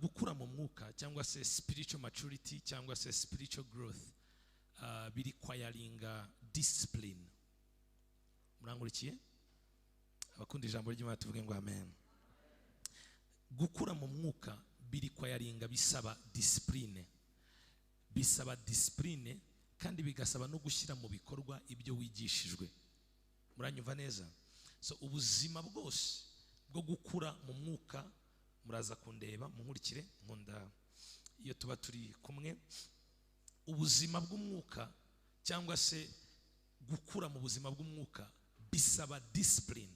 gukura mu mwuka cyangwa se spiritual maturity cyangwa se spiritual growth biri kwayaringa discipline. Murangurikiye? Abakunda ijambo ry'Imana tuvuge ngo amen. Gukura mu mwuka biri kwayaringa bisaba discipline. Bisaba discipline kandi bigasaba no gushyira mu bikorwa ibyo wigishijwe. Muranyumva neza? So ubuzima bwose bwo gukura mu mwuka, muraza kundeba munkurikire, nkunda iyo tuba turi kumwe. Ubuzima bw'umwuka cyangwa se gukura mu buzima bw'umwuka bisaba discipline.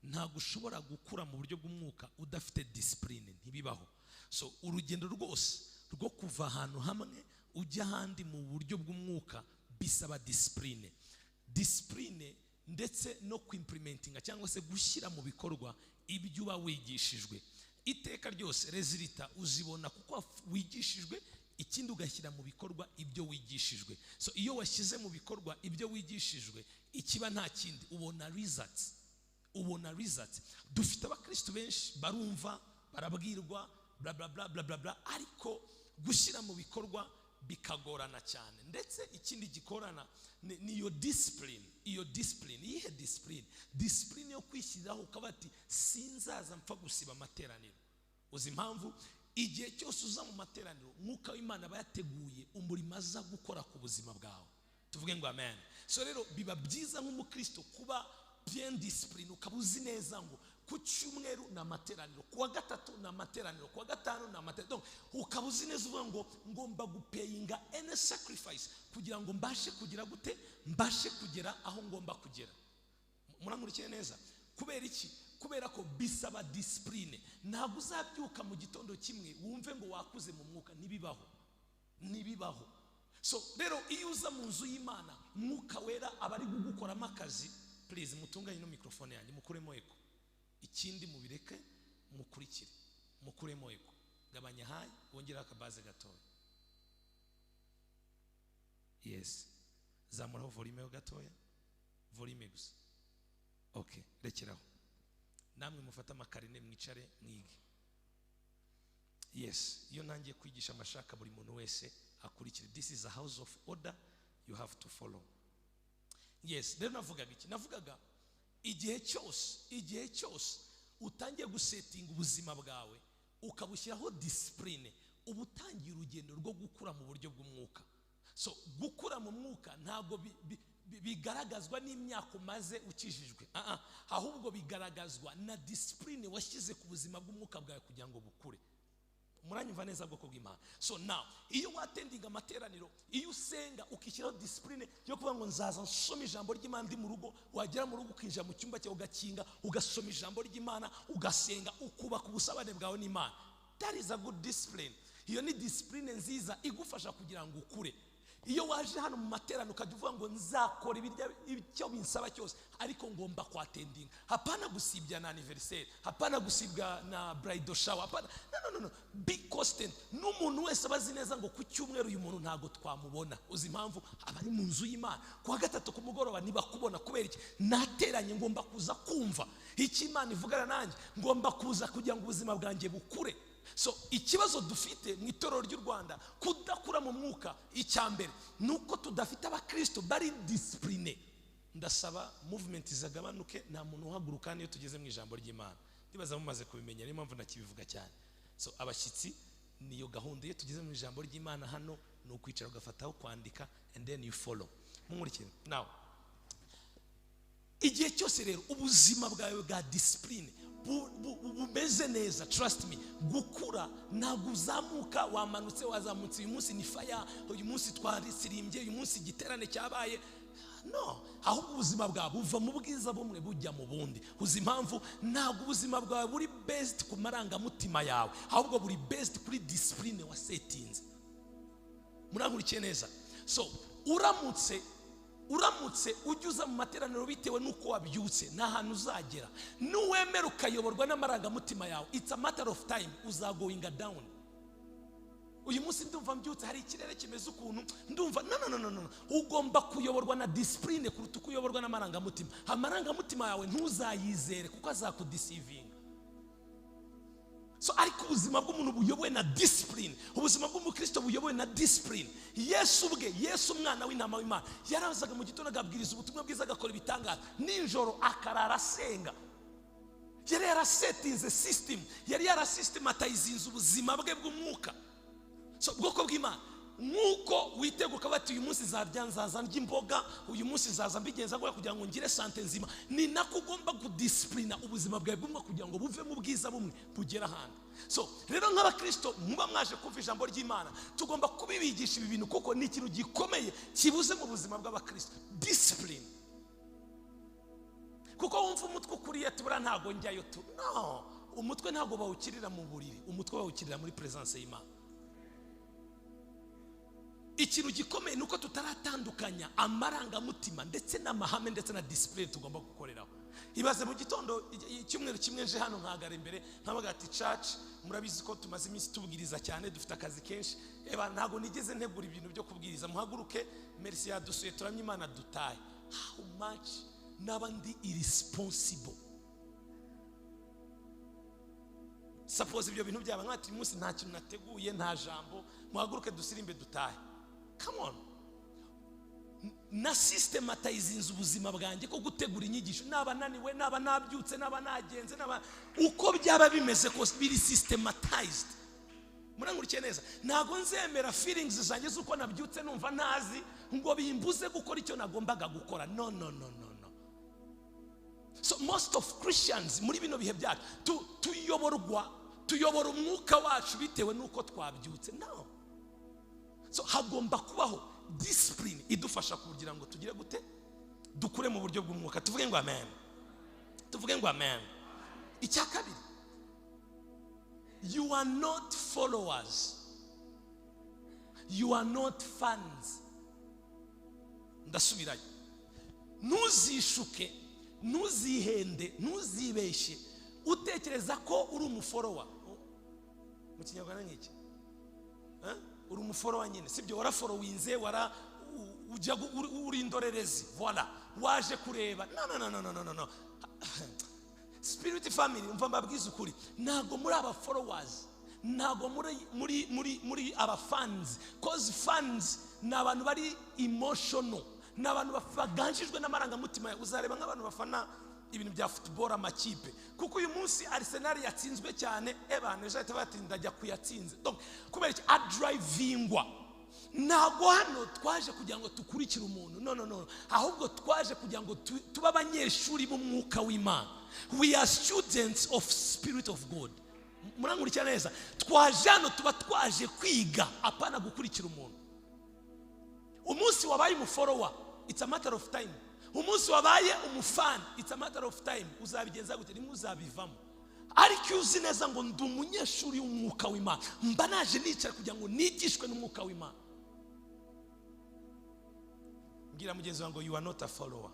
Ntabwo ushobora gukura mu buryo bw'umwuka udafite discipline, ntibibaho. So urugendo rwose rwo kuva ahantu hamwe ujya ahandi mu buryo bw'umwuka bisaba discipline. Discipline ndetse no kuimplementinga cyangwa se gushyira mu bikorwa ibyo uba wigishijwe. Iteka ryose resulta uzibona kuko wigishijwe, ikindi ugashyira mu bikorwa ibyo wigishijwe. So iyo washyize mu bikorwa ibyo wigishijwe, ikiba nta kindi, ubona results. Ubona results. Dufite abakristo benshi barumva, barabwirwa bla bla bla bla bla bla, ariko gushyira mu bikorwa bikagorana cyane. Ndetse ikindi gikorana ni iyo discipline. Iyo discipline, ihe discipline, discipline yo kwishyiraho ukabati sinzaza mpfa gusiba amateraniro. Uzi impamvu? Igihe cyose uza mu materaniro mwuka w'Imana bayateguye umurimo aza gukora ku buzima bwawe. Tuvuge ngo amen. So rero biba byiza nk'umukristo kuba bien discipline, ukabuzi neza ngo ku cyumweru na materaniro, kuwa gatatu na materaniro, kuwa gatanu na materaniro. Donc ukabuzi neza uvuga ngo ngomba gupayinga any sacrifice kugira ngo mbashe kugira gute, mbashe kugera aho ngomba kugera. Murankurikiye neza? Kubera iki? Kubera ko bisaba discipline. Ntabwo uzabyuka mu gitondo kimwe wumve ngo wakuze mu mwuka, nibibaho. Nibibaho. So rero iyo uza mu nzu y'Imana, mwuka wera abari gugukoramo akazi. Please mutunganye no microphone yanjye, mukuremo eko. Ikindi mubireke mukurikire, mukuremo eko. Gabanya hayi, wongera akabaze gatoya. Yes. Zamuraho volume yo gatoya. Volume gusa. Okay, rekeraho. Namwe mufata amakarine mwicare mwige. Yes, iyo nangiye kwigisha amashaka buri muntu wese akurikire. This is a house of order, you have to follow. Yes, rero navugaga iki? Navugaga igihe cyose utangiye gusettinga ubuzima bwawe ukabushyiraho discipline, ubutangiye urugendo rwo gukura mu buryo bw'umwuka. So gukura mu mwuka ntabwo bigaragazwa n'imyaka umaze ukijijwe, ahubwo bigaragazwa na discipline washyize ku buzima bw'umwuka bwawe kugira ngo bukure. Muranyumva neza bwoko bw'Imana? So now iyo watendinga amateraniro, iyo usenga ukishyiraho discipline yo kuvuga ngo nzaza nsoma ijambo ry'Imana ndi mu rugo, wagera mu rugo ukinjira mu cyumba cyawe ugakinga ugasoma ijambo ry'Imana ugasenga ukubaka ubusabane bwawe n'Imana, that is a good discipline. Iyo ni discipline nziza igufasha kugira ngo ukure. Iyo waje hano mu materaniro ukajya uvuga ngo nzakora icyo binsaba cyose, ariko ngomba kwatendinga, hapana gusibya na anniversaire, hapana gusibwa na bridal shower, hapana. No, be constant. N'umuntu wese abazi neza ngo ku cyumweru uyu muntu ntago twamubona. Uzi impamvu? Abari mu nzu y'Imana. Kuwa gatatu ku mugoroba ntibakubona. Kubera iki? Nateranye, ngomba kuza kumva icyo Imana ivugana nanjye, ngomba kuza kugira ngo ubuzima bwanjye bukure. So ikibazo dufite mu itorero ry'u Rwanda kudakura mu mwuka, icyambere nuko tudafite abakristo bari discipline. Ndasaba movement zagabanuke, nta muntu uhaguruka niyo tugeze mu ijambo ry'Imana. Ndibaza mumaze kubimenya, niyo mpamvu nakibivuga cyane. So abashyitsi niyo gahunda, iyo tugeze mu ijambo ry'Imana hano ni ukwicara ugafataho kwandika and then you follow. Munkurikire. Now igihe cyose rero ubuzima bwawe bwa discipline bumeze neza, trust me, gukura ntabwo uzamuka wamanutse wazamutse, uyu munsi ni fire, uyu munsi twarisirimbye, uyu munsi igiterane cyabaye. No, ahubwo ubuzima bwawe buva mu bwiza bumwe bujya mu bundi. Uzi impamvu? Ntabwo ubuzima bwawe buri based ku marangamutima yawe, ahubwo buri based kuri discipline wasetinze. Murankurikiye neza? So uramutse ujya mu materaniro bitewe nuko wabyutse, nta hantu uzagera. Nuwemera ukayoborwa n'amarangamutima yawe, it's a matter of time uzagoinga down. Uyu munsi ndumva mbyutse hari ikirere kimeze ukuntu, ndumva no, ugomba kuyoborwa na discipline kuruta kuyoborwa n'amarangamutima. Amarangamutima yawe ntuzayizere kuko azakudeceivinga. So ariko ubuzima bw'umuntu buyobowe na discipline, ubuzima bw'umukristo buyobowe na discipline. Yesu ubwe, Yesu umwana w'intama w'Imana, yarazaga mu gitondo agabwiriza ubutumwa bwiza, agakora ibitangaza, ninjoro akarara asenga. Yari yarasetinze system, yari yarasystematize ubuzima bwe bw'umwuka. So bwoko bw'Imana, nkuko witeguka bati uyu munsi zarya nzaza nd'imboga, uyu munsi nzaza mbigenza ngo kugira ngo ngire sante nzima, ni nako ugomba kudisciplina ubuzima bwawe bw'umwuka kugira ngo buve mu bwiza bumwe bugera ahandi. So rero nk'abakristo muba mwaje kumva ijambo ry'Imana, tugomba kubibigisha ibi bintu kuko ni ikintu gikomeye kibuze mu buzima bw'abakristo, discipline. Kuko wumva umutwe ukuriye tubura ntago njyayo tu, no, umutwe ntago bawukirira mu buriri, umutwe bawukirira muri presence y'Imana. Ikintu gikomeye nuko tutaratandukanya amarangamutima ndetse n'amahame ndetse na discipline tugomba gukoreraho. Ibaze mu gitondo icyumweru kimwe nje hano nkagara imbere nkabaga ati church, murabizi ko tumaze iminsi tubwiriza cyane, dufite akazi kenshi, ntago nigeze ntegura ibintu byo kubwiriza, muhaguruke merci yadusuye turamye Imana dutaye. How much nabandi irresponsible. Suppose ibyo bintu byaba nkati umunsi nta kintu nateguye, nta jambo, muhaguruke dusirimbe dutaye. Come on. Na systematize ubuzima bwanjye ko gutegura inyigisho, naba naniwe, naba nabyutse, naba nagenze, naba uko byaba bimeze ko biri systematized. Murangurikiye neza, ntago nzemera feelings zanjye zuko nabyutse numva ntazi ngo bimbuze gukora icyo nagombaga gukora. No. So most of Christians muri bino bihe byacu tuyobora umwuka wacu bitewe nuko twabyutse. No. So hagomba kubaho discipline idufasha kugira ngo tugire gute dukure mu buryo bw'umwuka. Tuvuge ngo amen. Tuvuge ngo amen. Icya kabiri, you are not followers, you are not fans. Ndasubirayo, ntuzishuke, ntuzihende, ntuzibeshe utekereza ko uri umufolowa. Mu Kinyarwanda n'iki? Uri umufolowa nyine, sibyo? Warafolowinze, ujya uri indorerezi, voilà, waje kureba. No. Spirit family, umva mbabwiza ukuri, ntago muri aba followers, ntago muri aba fans, cause fans ni abantu bari emotional, ni abantu baganjijwe n'amarangamutima. Uzareba nk'abantu bafana ibintu bya football, amakipe, kuko uyu munsi Arsenal yatsinzwe cyane, ejo ahita batinda ajya kuyatsinze. Donc kubera iki adrivingwa, ntago hano twaje kugira ngo tukurikire umuntu, no, ahubwo twaje kugira ngo tuba abanyeshuri b'umwuka w'Imana. We are students of Spirit of God. Murangurikira neza, twaje hano tuba twaje kwiga, apana gukurikira umuntu. Umunsi wabaye umufolowa, it's a matter of time. Umunsi wabaye umufan, it's a matter of time. Uzabigenza gute? Rimwe uzabivamo. Ariko uzi neza ngo ndi umunyeshuri w'umwuka w'Imana, mba naje nicara kugira ngo nigishwe n'umwuka w'Imana. Mbwira mugenzi wangu, you are not a follower.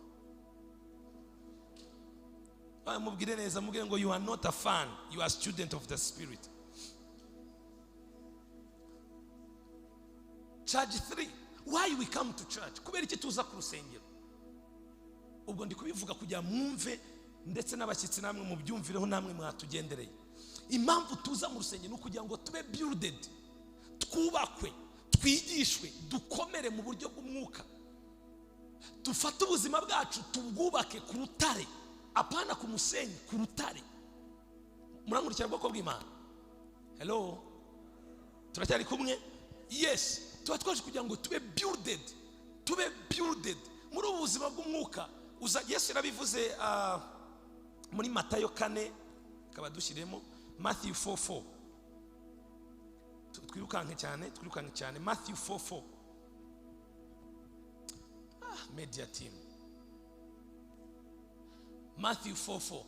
Mubwire neza, mubwire ngo you are not a fan, you are a student of the Spirit. Charge 3. Why we come to church? Kubera iki tuza ku rusengero? Ubwo ndi kubivuga kugira mwumve ndetse n'abashyitsi namwe mu byumvireho namwe mwatugendereye. Impamvu tuza mu rusengero no kugira ngo tube builded, twubakwe, twigishwe, dukomere mu buryo bw'umwuka. Dufate ubuzima bwacu tubwubake ku rutare, apana ku musenyi, ku rutare. Murangurikira bwoko bw'Imana. Hello. Turacyari kumwe? Yes. Tuba twaje kugira ngo tube builded muri ubuzima bw'umwuka. Yesu yarabivuze muri Matayo 4, akaba dushyiremo Matthew 4:4. Twirukanke cyane Matthew 4:4. Media team. Matthew 4:4.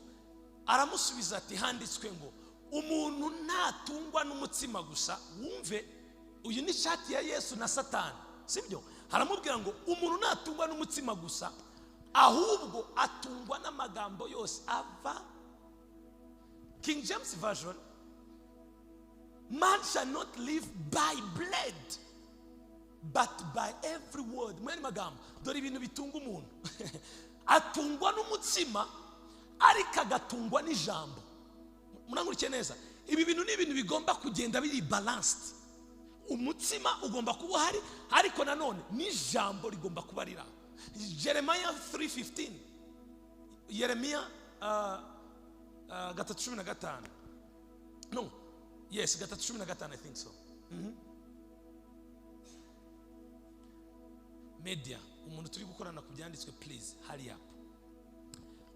Aramusubiza ati, handitswe ngo umuntu ntatungwa n'umutsima gusa. Wumve, uyu ni shati ya Yesu na Satani, sibyo? Haramubwira ngo umuntu ntatungwa n'umutsima gusa, ahubwo atungwa n'amagambo yose ava. King James version, man shall not live by bread but by every word. Mwene magambo, dore ibintu bitunga umuntu. Atungwa n'umutsima ariko agatungwa n'ijambo. Murangurikiye neza, ibi bintu ni ibintu bigomba kugenda biri balanced. Umutsima ugomba kuba uhari, ariko nanone n'ijambo rigomba kuba rira. Jeremiah 3:15. Yeremiya 3:15. No, yes, 3:15, I think so. Media, umuntu turi gukorana ku byanditswe, please hurry up.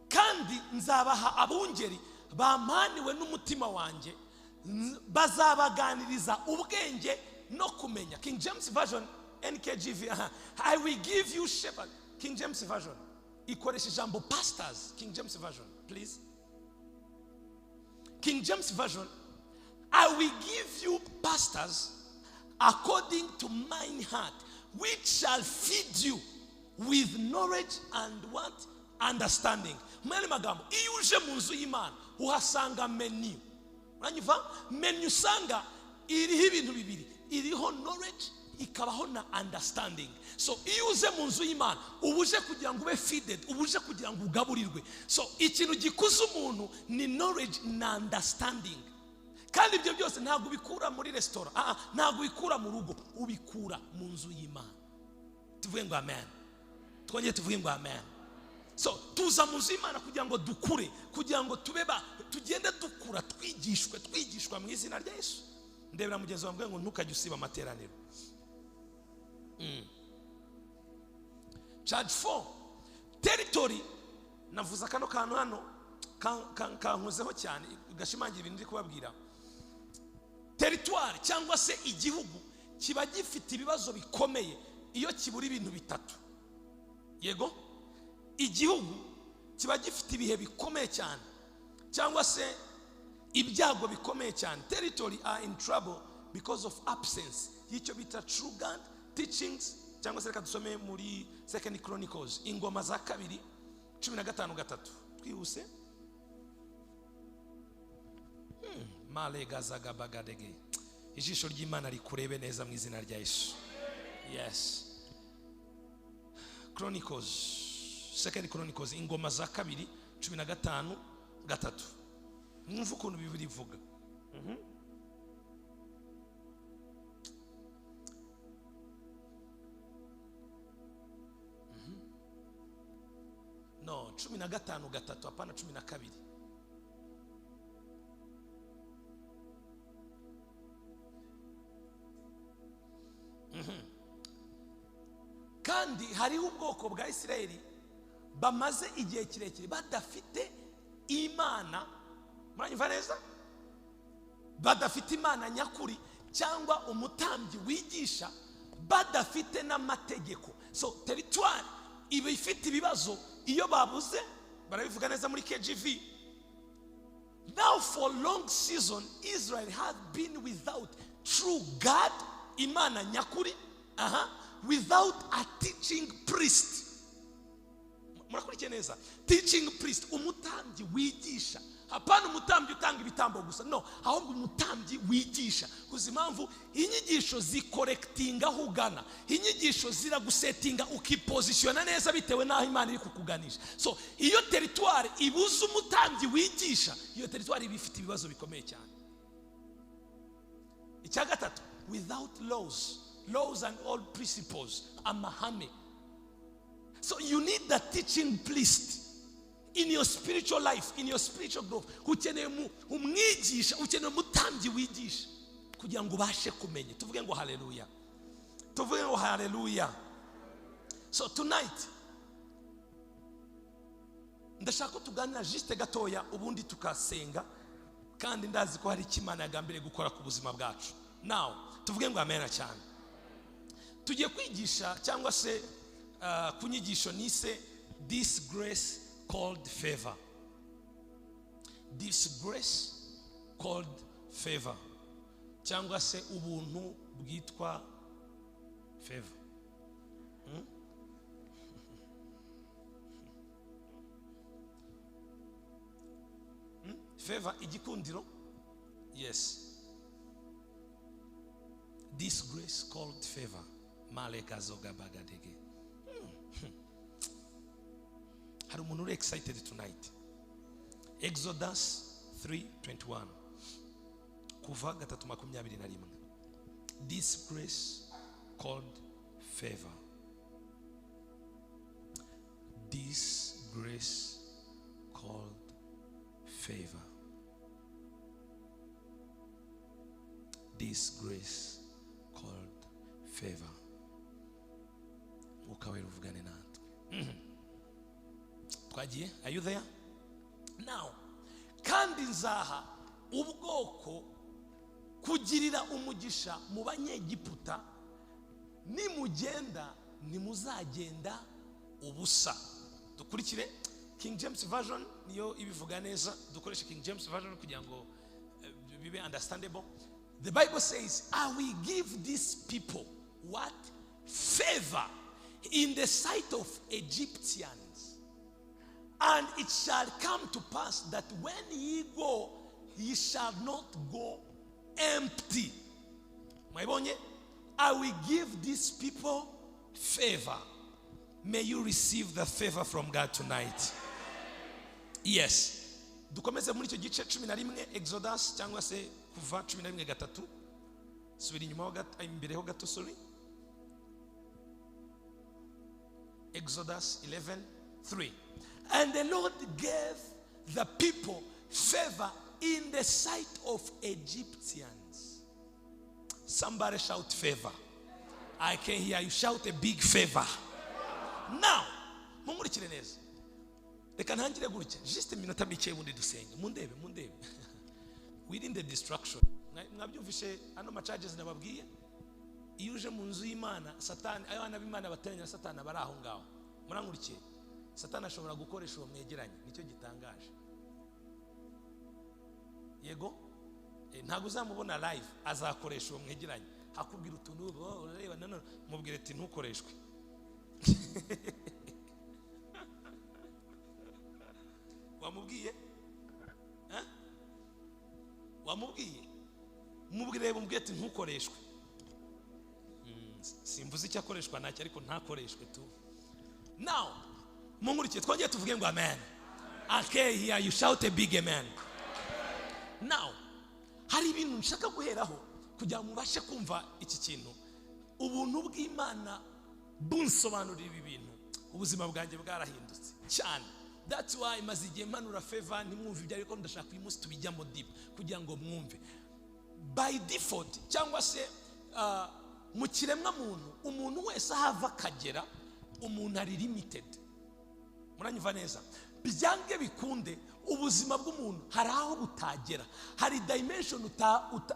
Kandi nzabaha abungeri bamaniwe n'umutima wanjye, bazabaganiriza ubwenge no kumenya. King James Version, NKJV, I will give you shepherd. King James Version ikoresha ijambo pastors. King James Version, please. King James Version, I will give you pastors according to mine heart, which shall feed you with knowledge and what? Understanding. Mwene magambo, iyo uje mu nzu y'Imana uhasanga menu. Uranyumva? Menu usanga iriho ibintu bibiri. Iriho knowledge, ikabaho na understanding. So iyo uze mu nzu y'Imana ubuje kugira ngo ube feeded, ubuje kugira ngo ugaburirwe. So ikintu gikuza umuntu ni knowledge na understanding. Kandi ibyo byose ntabwo ubikura muri restaurant, ntabwo ubikura mu rugo, ubikura mu nzu y'Imana. Tuvuge ngo amen. Twongeye tuvuge ngo amen. So tuza mu nzu y'Imana kugira ngo dukure, kugira ngo tugende dukura, twigishwa mu izina rya Yesu. Ndebera mugenzi wawe ngo ntukajye usiba amateraniro. Charge 4. Territory, navuza kano kantu hano kankozeho cyane gashimangira ibintu ndi kubabwira. Territoire cyangwa se igihugu kiba gifite ibibazo bikomeye iyo kibura ibintu bitatu. Yego, igihugu kiba gifite ibihe bikomeye cyane cyangwa se ibyago bikomeye cyane. Territory are in trouble because of absence y'icyo bita true God teachings, cyangwa se reka dusome muri 2 Chronicles ingoma za 2:15. Twihuse. Malegazagabagadege. Ijisho ry'Imana rikurebe neza mu izina rya Yesu. Yes. Chronicles, 2 Chronicles ingoma za 2:15. Mwumva ukuntu Bibiri ivuga. No, 15:3, hapana 12. Kandi hariho ubwoko bwa Isirayeli bamaze igihe kirekire badafite Imana. Muranyumva neza? Badafite Imana nyakuri cyangwa umutambyi wigisha, badafite n'amategeko. So territoire iba ifite ibibazo iyo babuze, barabivuga neza muri KJV. Now for long season Israel had been without true God, Imana nyakuri, without a teaching priest. Murakurikiye neza? Teaching priest, umutambyi wigisha. Hapana umutambyi utanga ibitambo gusa, no, ahubwo umutambyi wigisha. Kuzi impamvu inyigisho zikorectinga aho ugana, inyigisho ziragusetinga ukipositiona neza bitewe naho Imana iri kukuganisha. So iyo territoire ibuze umutambyi wigisha, iyo territoire iba ifite ibibazo bikomeye cyane. Icya gatatu, without laws and all principles, amahame. So you need the teaching priest in your spiritual life, in your spiritual growth. Ukeneye umwigisha, ukeneye umutambyi wigisha kugira ngo ubashe kumenya. Tuvuge ngo haleluya. Tuvuge ngo haleluya. So tonight ndashaka tuganira juste gatoya ubundi tukasenga, kandi ndazi ko hari ikimana yagambiriye gukora ku buzima bwacu. Now tuvuge ngo amen cyane. Tugiye kwigisha cyangwa se kunyigisho nise this grace called favor. This grace called favor, cyangwa se ubuntu bwitwa favor. Favor, igikundiro. Yes. This grace called favor. Malegazogabagade. Hari umuntu excited tonight? Exodus 3:21. Kuva 3:21. This grace called favor. This grace called favor. This grace called favor. Ukawera uvugane natwe. Twagiye? Are you there? Now, kandi nzaha ubwoko kugirira umugisha mu banyegiputa, nimugenda nimuzagenda ubusa. Dukurikire King James version niyo ibivuga neza, dukoreshe King James version kugira ngo bibe understandable. The Bible says, I will give these people what? Favor in the sight of Egyptians. And it shall come to pass that when ye go, ye shall not go empty. I will give these people favor. May you receive the favor from God tonight. Yes. Dukomeze muri icyo gice 11 Exodus cyangwa se kuva 11:3. Subira inyuma ho gato, imbere ho gato, sorry. Exodus 11:3. And the Lord gave the people favor in the sight of Egyptians. Somebody shout favor. I can hear you shout a big favor. Now, mumurikire neza. Reka ntangire gutya. Just iminota mike ubundi dusenge. Mundebe. Within the destruction. Mwabyumvishe ano ma charges nababwiye. Iyo uje mu nzu y'Imana, Satani, abana b'Imana bateranya Satani bari aho ngaho. Murankurikiye. Satani ashobora gukoresha uwo mwegeranye. Nicyo gitangaje. Yego? Ntago uzamubona live, azakoresha uwo mwegeranye. Hakubwira utuntu urareba none mubwire ati ntukoreshwe. Wamubwiye? Wamubwiye? Mubwire mubwire ati ntukoreshwe. Simvuze icyo akoreshwa nacyo ariko ntakoreshwe tu. Now, mungurikiye twongeye tuvuge ngo amen. Okay, here you shout a big amen. Now, hari ibintu nshaka guheraho kugira ngo mubashe kumva iki kintu. Ubuntu bw'Imana bunsobanurira ibi bintu. Ubuzima bwanjye bwarahindutse cyane. That's why maze igihe manura favor ntimwumve ibyo ariko ndashaka uyu munsi tubijyamo deep kugira ngo mwumve. By default cyangwa se mu kiremwa muntu, umuntu wese ahava akagera, umuntu ari limited. Muranyumva neza? Byange bikunde ubuzima bw'umuntu hari aho butagera, hari dimension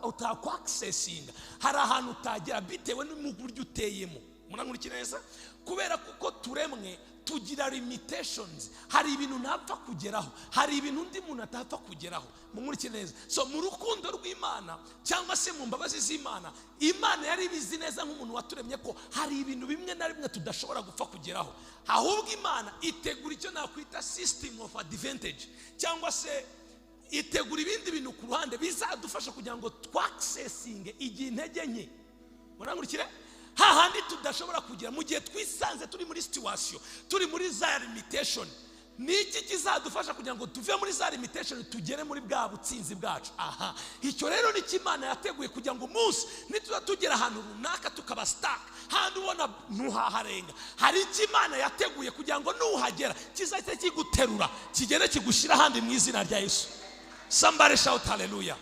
utakwa accessing, hari ahantu utagera bitewe n'umuryo uteyemo. Murankurikira neza? Kubera kuko turemwe tugira limitations, hari ibintu ntapfa kugeraho, hari ibintu undi muntu atapfa kugeraho. Mumurikire neza? So mu rukundo rw'Imana cyangwa se mu mbabazi z'Imana, Imana yari bizi neza nk'umuntu waturemye ko hari ibintu bimwe na rimwe tudashobora gupfa kugeraho. Ahubwo Imana itegura icyo nakwita system of advantage, cyangwa se itegura ibindi bintu ku ruhande bizadufasha kugira ngo twaccessinge igihe intege nke. Murankurikire? Hahandi tudashobora kugira mu gihe twisanze turi muri situation, turi muri za limitation. Niki kizadufasha kugira ngo tuve muri za limitation tugere muri bwa butsinzi bwacu. Aha, icyo rero ni Imana yateguye kugira ngo umunsi nituza tugera ahantu runaka tukaba stuck, handi ubona ntuhaharenga. Hari Imana yateguye kugira ngo nuhagera kizahita kiguterura kigere kigushira handi mu izina rya Yesu. Somebody shout hallelujah.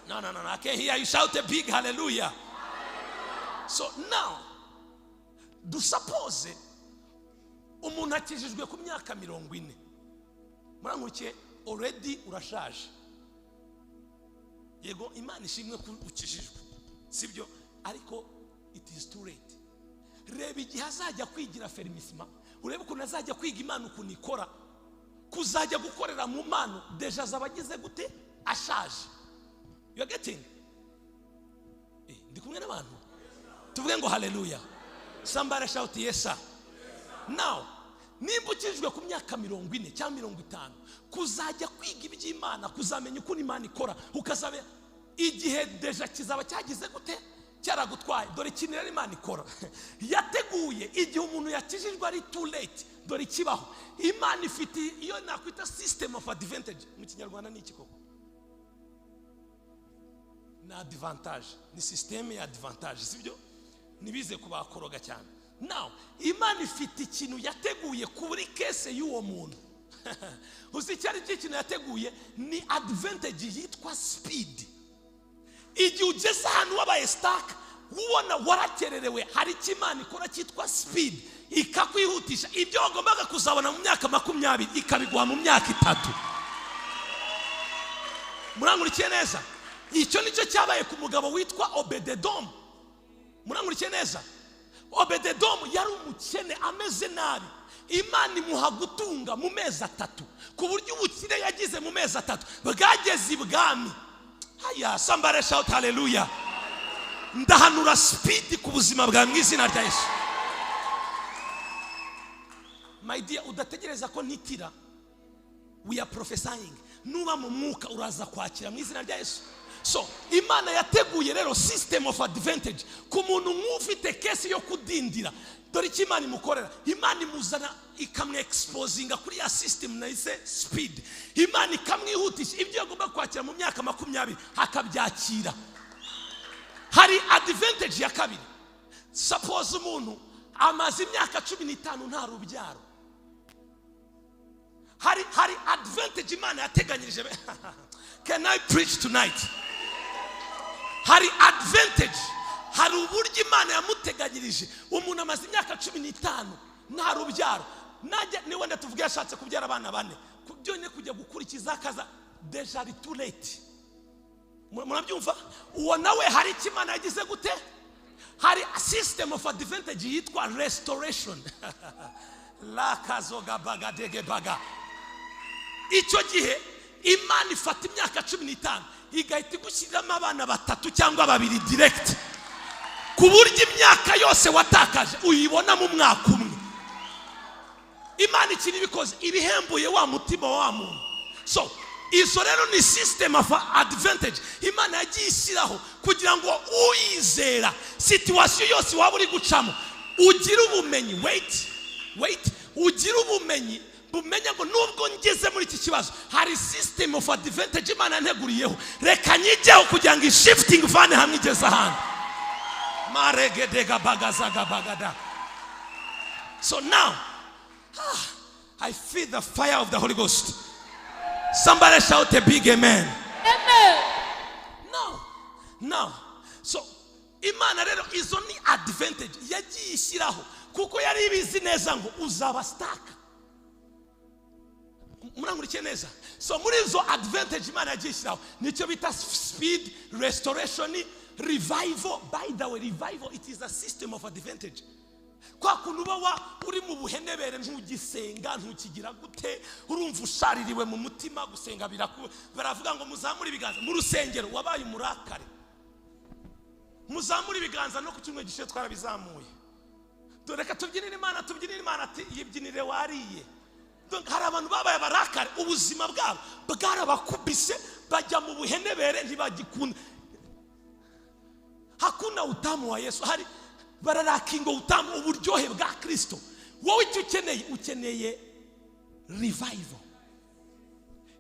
No, I can't hear you shout a big hallelujah. So now, do suppose umuntu akijijwe ku myaka 40. Murankukiye already urashaje. Yego Imana ishimwe ko ukijijwe. Sibyo? Ariko it is too late. Reba igihe azajya kwigira fermisma, urebe ukuntu azajya kwiga Imana ukuntu ikora, kuzajya gukorera mu mano deja zabagize gute ashaje. You are getting? Ndi kumwe n'abantu. Tuvuge ngo hallelujah. Somebody shout yes sir. Now, nimba ukijijwe ku myaka 40 cyangwa 50, kuzajya kwiga iby'Imana, kuzamenya ukuntu Imana ikora, ukazabe igihe deja kizaba cyagize gute cyaragutwaye. Dore ikintu rero Imana ikora yateguye igihe umuntu yakijijwe ari too late. Dore kibaho Imana ifite iyo nakwita system of advantage. Mu Kinyarwanda ni iki koko? na advantage, ni systeme ya advantage, sibyo? Nibize kubakoroga cyane. Now Imana ifite ikintu yateguye kuri case y'uwo muntu. Uzi cyari ikintu yateguye ni advantage yitwa speed. Igihe ugeze ahantu wabaye stuck, ubona warakererewe, hari ikimana ikora cyitwa speed, ikakwihutisha ibyo wagombaga kuzabona mu myaka 20 ikabiguha mu myaka 3. Murangurikiye neza? Icyo nicyo cyabaye ku mugabo witwa Obededom. Murangurikiye neza? Obededom yari umukene ameze nabi. Imana imuha gutunga mu mezi 3, ku buryo ubukire yagize mu mezi 3 bwageze ibwami. Haya, somebody shout hallelujah. Ndahanura speed ku buzima bwa mwizina rya Yesu. My dear, udategereza ko nitira. We are prophesying. Nuba mu mwuka uraza kwakira mwizina rya Yesu. So Imana yateguye rero system of advantage ku muntu nk'ufite case yo kudindira. Dore iki Imana imukorera, Imana imuzana ikamwe exposinga kuri ya system naise speed. Imana ikamwihutisha ibyo yagomba kwakira mu myaka 20 akabyakira. Hari advantage ya kabiri. Suppose umuntu amaze imyaka 15 nta rubyaro. Hari advantage Imana yateganyirije. Can I preach tonight? Hari advantage, hari uburyo Imana yamuteganyirije. Umuntu amaze imyaka 15 nta rubyaro. Najya ni wenda tuvuge yashatse kubyara abana 4. Kubyone kujya gukurikiza akaza deja too late. Murabyumva? Uwo nawe hari ikimana yagize gute? Hari a system of advantage yitwa restoration. La kazoga baga dege baga. Icyo gihe Imana ifata imyaka 15 igahita igushyiramo abana 3 cyangwa 2 direct, ku buryo imyaka yose watakaje uyibona mu mwaka umwe. Imana ikiri bikoze ibihembuye wa mutima wa muntu. So izo rero ni system of advantage Imana yagiye ishyiraho kugira ngo uyizera situation yose waba uri gucamo ugira ubumenyi. Wait, ugira ubumenyi bumenya ngo nubwo ngeze muri iki kibazo hari system of advantage Imana nteguriyeho, reka nyijyeho kugira ngo shifting vane hamwe igeze ahandi. Maregedega bagazaga bagada. So now I feel the fire of the Holy Ghost. Somebody shout a big amen. Amen. Now. So Imana rero izo ni advantage yagiye ishyiraho kuko yari ibizi neza ngo uzaba stuck. Murangurikiye neza? So muri izo advantage Imana yagiye ishyiraho nicyo bita speed, restoration, revival. By the way, revival, it is a system of advantage. Kwa kunuba uri mu buhenebere ntugisenga ntukigira gute, urumva ushaririwe mu mutima gusenga baravuga ngo muzamure ibiganza mu rusengero wabaye umurakare. Muzamure ibiganza no ku cyumwe gishe twarabizamuye. Dore ka tubyinira Imana ati yibyinire wariye. Donc hari abantu babaye barakare ubuzima bwabo bwarabakubise bajya mu buhenebere ntibagikunda. Hakuna utamu wa Yesu. Hari bararakingo utamu uburyohe bwa Kristo. Wowe icyo ukeneye revival.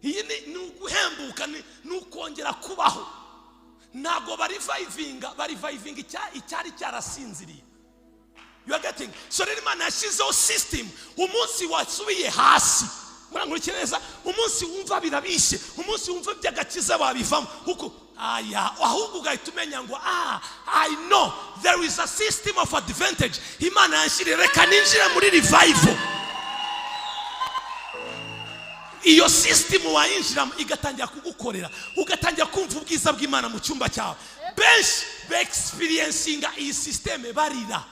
Iyi ni uguhembuka ni ukongera kubaho. Nago barivivinga icyari cyarasinziriye. You are getting? So rero Imana yashyizeho system umunsi wasubiye hasi. Murangurikiye neza? Umunsi wumva birabishe, umunsi wumva byagakiza babivamo huko ahubwo ugahita umenya ngo I know there is a system of advantage Imana yanshirira, reka ninjira muri revival. Iyo system wayinjiramo igatangira kugukorera, ugatangira kumva ubwiza bw'Imana mu cyumba cyawe. Benshi experiencing iyi system barira,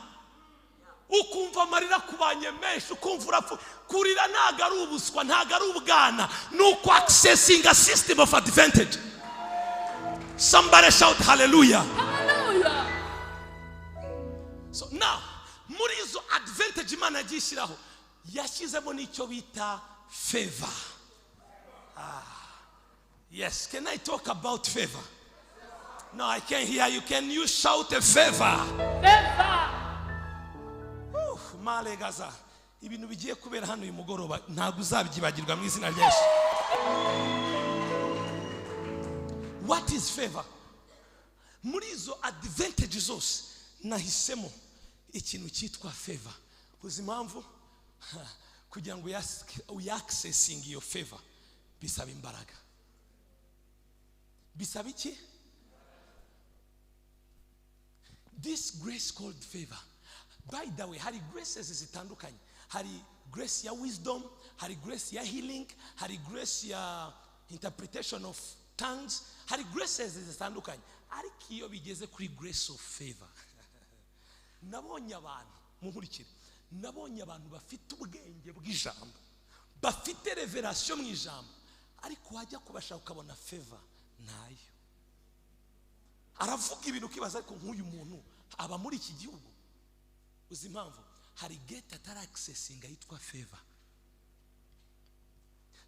ukumva amarira kubanye menshi, ukumva urapfu. Kurira ntago ari ubuswa, ntago ari ubwana, nuko accessing a system of advantage. Somebody shout hallelujah. Hallelujah. So now muri izo advantage Imana yagishyiraho yashyizemo n'icyo bita favor. Yes, can I talk about favor? No, I can't hear you. Can you shout a favor? Favor. Malegaza ibintu bigiye kubera hano uyu mugoroba ntago uzabyibagirwa mu izina rya Yesu. What is favor? muri izo advantage zose nahisemo ikintu cyitwa favor. Uzi impamvu? Kugira ngo uyaccessing iyo favor bisaba imbaraga. Bisaba iki? This grace called favor. By the way, hari graces zitandukanye. Hari grace ya wisdom, hari grace ya healing, hari grace ya interpretation of tongues, hari graces zitandukanye. Ariko iyo bigeze kuri grace of favor, nabonye abantu munkurikire, nabonye abantu bafite ubwenge bw'ijambo, bafite revelation mu ijambo, ariko wajya kubashaka ukabona favor nayo. Aravuga ibintu kibaza ariko nk'uyu muntu aba muri iki gihugu. Uzi impamvu? Hari gate atari accessing yitwa favor.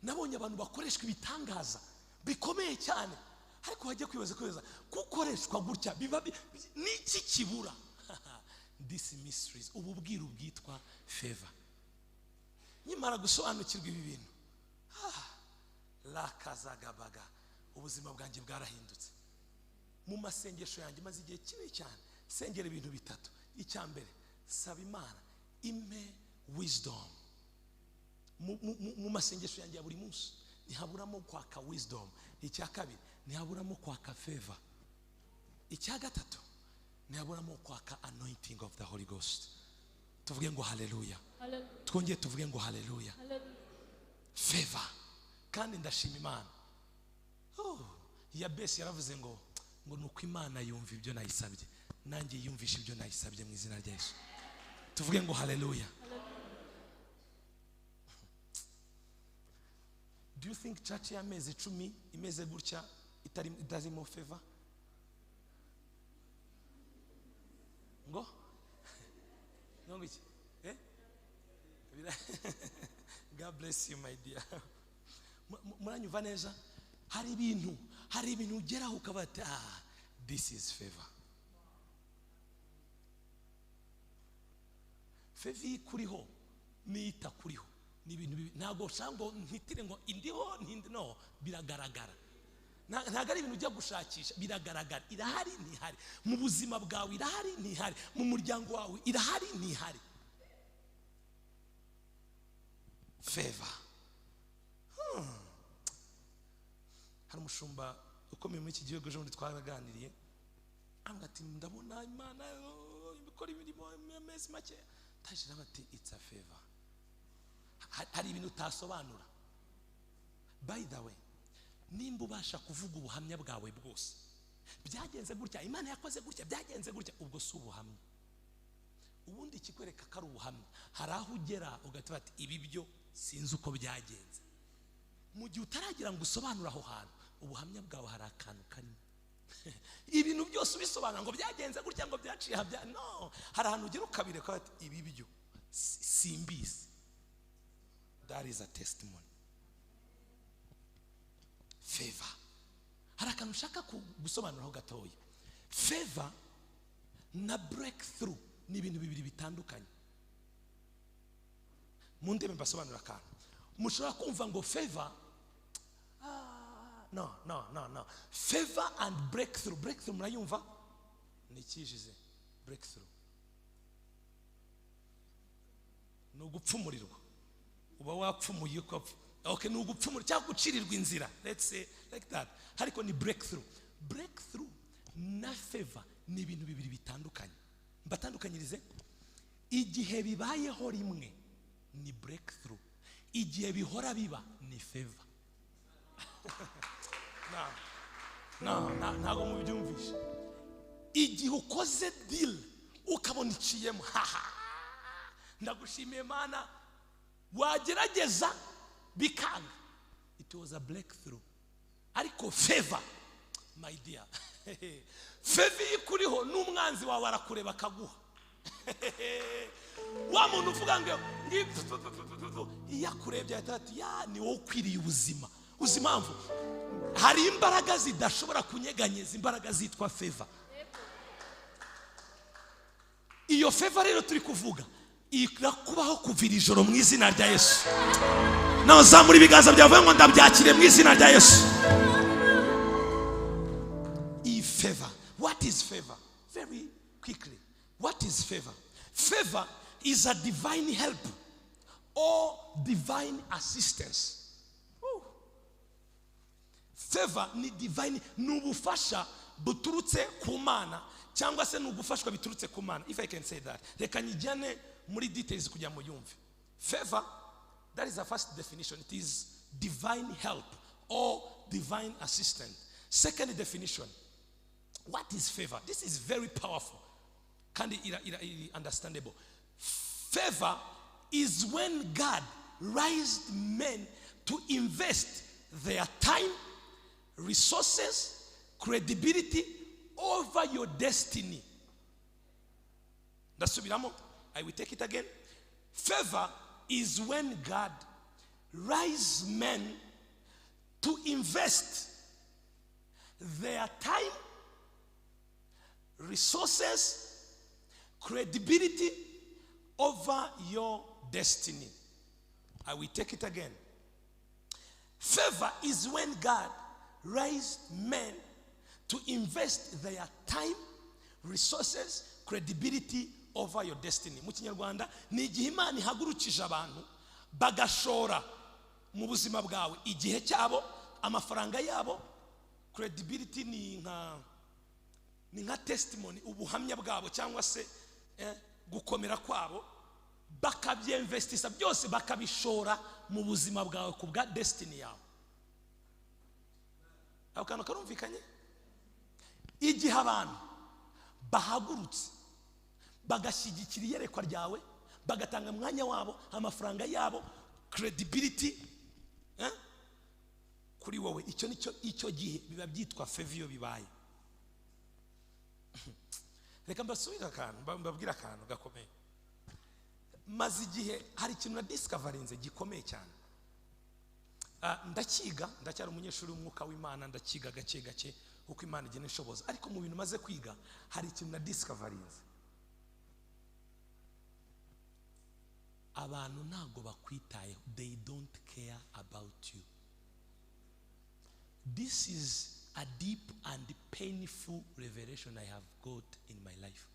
Nabonye abantu bakoreshwa ibitangaza bikomeye cyane, ariko wajya kwibaza gukoreshwa gutya biba n'iki kibura? This mysteries, ububwira ubwitwa favor. Nyimara gusobanukirwa ibi bintu, la kazagabaga, ubuzima bwanjye bwarahindutse. Mu masengesho yanjye maze igihe kibi cyane sengera ibintu bitatu. Icyambere, saba Imana ime wisdom. Mu masengesho yanjye ya buri munsi ntihaburamo kwaka wisdom. Icya kabiri, ntihaburamo kwaka favor. Icya gatatu, ntihaburamo kwaka anointing of the Holy Ghost. Tuvuge ngo hallelujah. Twongeye tuvuge ngo hallelujah. Favor. Kandi ndashima Imana. Yabesi yaravuze ngo nuko Imana yumva ibyo nayisabye, nanjye yumvisha ibyo nayisabye mu izina rya Yesu. Tuvuge ngo hallelujah. Do you think church y'amezi 10 imeze gutya itazimo favor? Ngo iki? God bless you my dear. Muranyumva neza? Hari ibintu ugeraho ukabati this is favor. Favor kuriho nita kuriho ni ibintu ntago shango ntitire ngo indiho no, biragaragara. Ntago ari ibintu ujya gushakisha, biragaragara. Irahari ntihari mu buzima bwawe, irahari ntihari mu muryango wawe, irahari ntihari. Favor. Hari umushumba ukomeye muri iki gihugu ejo twaraganiriye, ambwira ati ndabona Imana ibikora imirimo amezi make. Tashira bati it's a favor. Hari ibintu utasobanura. By the way, nimba ubasha kuvuga ubuhamya bwawe bwose, byagenze gutya, Imana yakoze gutya, byagenze gutya, ubwo si ubuhamya. Ubundi kikwereka ko ari ubuhamya. Hari aho ugera ugati bati ibi byo sinzi uko byagenze. Mu gihe utaragira ngo usobanura aho hantu, ubuhamya bwawe hari akantu karimo. Ibintu byose ubisobanura ngo byagenze gutya ngo byaciye habya, no. Hari ahantu ugera ukabireka bati ibi byo simbizi. That is a testimony. Favor. Hari akantu ushaka gusobanura ho gatoya. Favor na breakthrough ni ibintu bibiri bitandukanye. Mu ndimi basobanura akantu. Mushobora kumva ngo favor, no. Favor and breakthrough. Breakthrough murayumva? Ni kijize breakthrough. No gupfumurirwa. Uba wapfumuye ko okay, no gupfumura cyangwa gucirirwa inzira. Let's say like that. Hariko ni breakthrough. Breakthrough na favor ni ibintu bibiri bitandukanye. Mbatandukanyirize. Igihe bibayeho rimwe ni breakthrough. Igihe bihora biba ni favor. Ntago mubyumvisha. Igihe ukoze deal ukabona iciyemo, ndagushimiye Mana, wagerageza bikanga, it was a breakthrough. Ariko favor, my dear, favor ikuriho n'umwanzi wawe arakureba akaguha. Wa muntu uvuga ngo yakurebye atati ni wowe ukwiriye ubuzima. Uzi impamvu? Hari imbaraga zidashobora kunyeganyeza, imbaraga zitwa favor. Iyo favor rero turi kuvuga irakubaho kuvira ijoro mu izina rya Yesu. Naho zamura ibiganza byawe ngo ndabyakire mu izina rya Yesu. Favor. What is is favor? Very quickly. What is favor? Favor is a divine help or divine assistance. Woo. Favor ni divine, nubufasha buturutse ku Mana cyangwa se nubufashwa biturutse ku Mana, if I can say that. Reka njyane muri details kugira ngo yumve. Favor, that is the first definition. It is divine help or divine assistance. Second definition, what is favor? This is very powerful. Can be understandable. Favor is when God raised men to invest their time, resources, credibility over your destiny. I will take it again. Favor is when God raised men to invest their time, resources, credibility over your destiny. I will take it again. Favor is when God raised men to invest their time, resources, credibility over your destiny. Mu Kinyarwanda ni igihe Imana ihagurukije abantu bagashora mu buzima bwawe igihe cyabo, amafaranga yabo. Credibility ni nka testimony, ubuhamya bwabo cyangwa se gukomera kwabo, bakabyinvestisa byose bakabishora mu buzima bwawe ku bwa destiny yawe. Aho kantu karumvikanye? Igihe abantu bahagurutse bagashyigikira iyerekwa ryawe, bagatanga mwanya wabo, amafaranga yabo, credibility kuri wowe, icyo gihe biba byitwa favor iyo bibaye. Reka mbasubira akantu, mbabwira akantu gakomeye. Maze igihe hari ikintu na discoverinze gikomeye cyane. Ndacyari umunyeshuri w'umwuka w'Imana, ndakiga gake gake uko Imana igena inshoboza. Ariko mu bintu maze kwiga hari ikintu na discoverinze. Abantu ntago bakwitayeho. They don't care about you. This is a deep and painful revelation I have got in my life.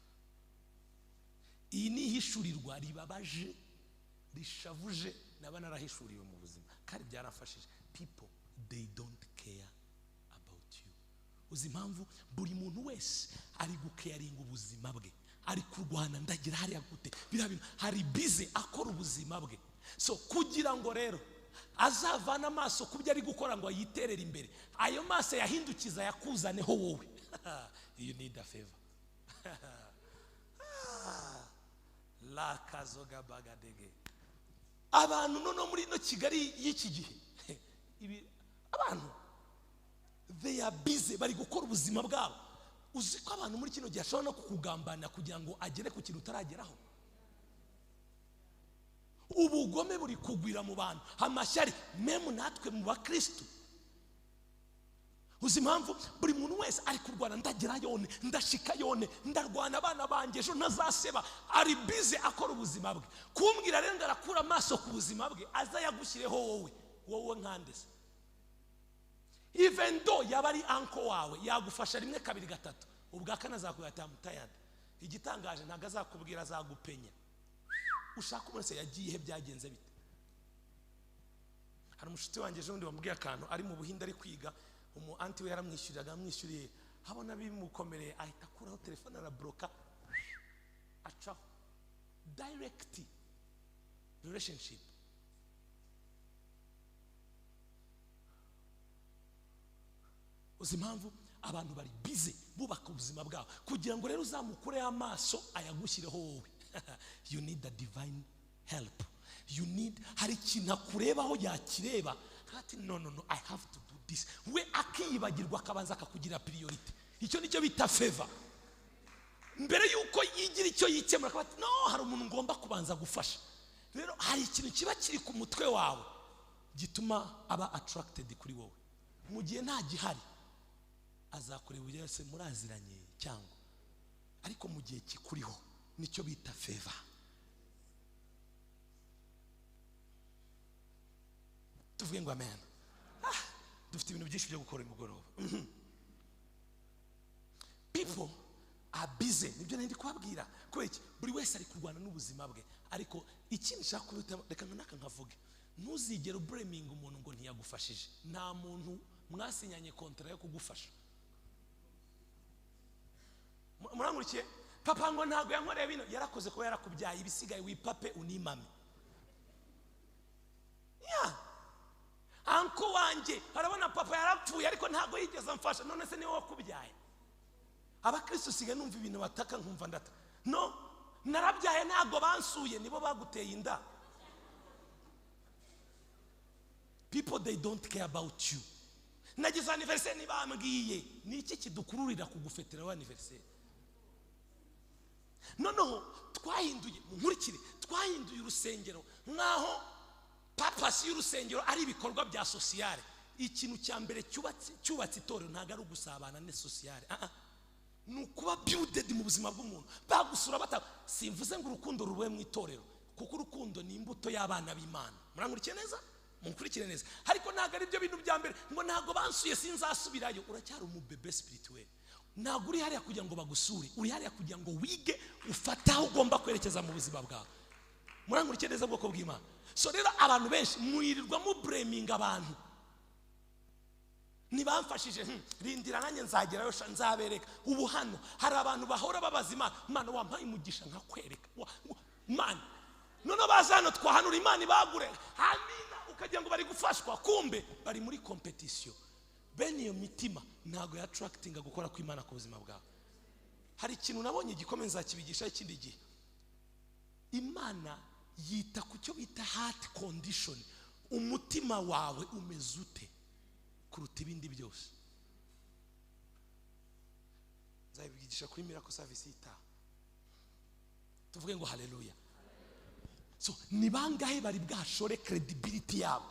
Iyi ni hishurirwa ribabaje, rishavuje, naba narahishuriwe mu buzima kandi byarafashije. People, they don't care about you. Uzi impamvu buri muntu wese ari gucaringa ubuzima bwe, ari kurwana ndagira hariya gute, birabintu hari bize akora ubuzima bwe. So kugira ngo rero azavana amaso kubyo ari gukora ngo yiterere imbere, ayo maso yahindukiza yakuzaneho wowe. You need a favor. La kazoga bagadege. Abantu nono muri no Kigali y'iki gihe, abantu they are busy, bari gukora ubuzima bwabo. Uzi ko abantu muri kino gihe ashobora no kukugambana kugira ngo agere ku kintu utarageraho. Ubugome buri kugwira mu bantu, amashyari memu natwe mu bakristo. Uzi impamvu buri muntu wese ari kurwana, ndagira yone, ndashika yone, ndarwana abana banjye ejo ntazaseba, ari busy akora ubuzima bwe. Kumbwira rero ngarakura amaso ku buzima bwe aza yagushyireho wowe nkandese. Even though yaba ari uncle wawe, yagufasha rimwe kabiri gatatu, ubwa kana azakuyata mutayanda. Igitangaje ntago azakubwira, azagupenya. Ushaka umunsi yagiye byagenze bite. Hari umushuti wanjye ejo ndi wambwiye akantu, ari mu Buhinde ari kwiga, umu anti we yaramwishyuriraga, amwishyuriye, habona bimukomereye ahita akuraho telefone arabloka, acaho. Direct relationship. Uzi impamvu abantu bari busy bubaka ubuzima bwabo kugira ngo rero uzamukure amaso ayagushyireho wowe. You need the divine help. You need, hari ikintu akurebaho yakireba ati no, I have to do this. We akiyibagirwa akabanza akakugira priority. Icyo nicyo bita favor. Mbere yuko yigira icyo yikemura akabati no, hari umuntu ngomba kubanza gufasha. Rero hari ikintu kiba kiri ku mutwe wawe gituma aba attracted kuri wowe. Mu gihe nta gihari azakureba byose muraziranye cyangwa, ariko mu gihe kikuriho nicyo bita favor. Tuvuge ngo amen. Dufite ibintu byinshi byo gukora imugoroba. People, abize nibyo nandi kubabwira kweki buri wese ari kurwana n'ubuzima bwe ariko ikintu nshaka kubita reka naka nkavuge ntuzigere blaming umuntu ngo ntiyagufashije nta muntu mwasinyanye kontra yo kugufasha murangurikiye papa ngo ntago yankoreye bino yarakoze ko yarakubyaye ibisigaye wipape unimame anko wanje harabona papa yarapfuye ariko ntago yigeze amfasha none se niwe wakubyaye abakristo siga numva ibintu bataka nkumva ndata no narabyaye ntago bansuye nibo baguteye inda people they don't care about you nagize anniversaire nibambwiye niki kidukururira kugufetera anniversaire no twahinduye munkurikire twahinduye urusengero nkaho papasi y'urusengero ari ibikorwa bya sociale ikintu cya mbere cyubatse itorero ntago ari ugusabana ne sociale nukuba builded mu buzima bw'umuntu bagusura bata simvuze ngo urukundo ruwe mu itorero kuko urukundo ni imbuto y'abana b'Imana murangurikiye neza munkurikire neza ariko ntago ari byo bintu bya mbere ngo ntago bansuye sinzasubirayo uracyari umubebe spirituel ntago uri hariya kugira ngo bagusure uri hariya kugira ngo wige ufataho ugomba kwerekeza mu buzima bwawe murangurikiye neza bwoko bw'Imana so rero abantu benshi muyirirwa mu blaming abantu nibamfashije rindira nanjye nzagerayo nzabereka ubu hano hari abantu bahora babazima Imana wampaye umugisha nkakwereka Imana none bazano twahanura Imana ibagure amina ukagira ngo bari gufashwa kumbe bari muri competition bene iyo mitima ntago ya attracting gukora ku Imana ku buzima bwawe hari ikintu nabonye gikomeza kibigisha ikindi gihe Imana yita ku cyo bita heart condition umutima wawe umeze ute kuruta ibindi byose nzabigisha kuri miracle service ita tuvuge ngo haleluya so ni bangahe bari bwashore credibility yabo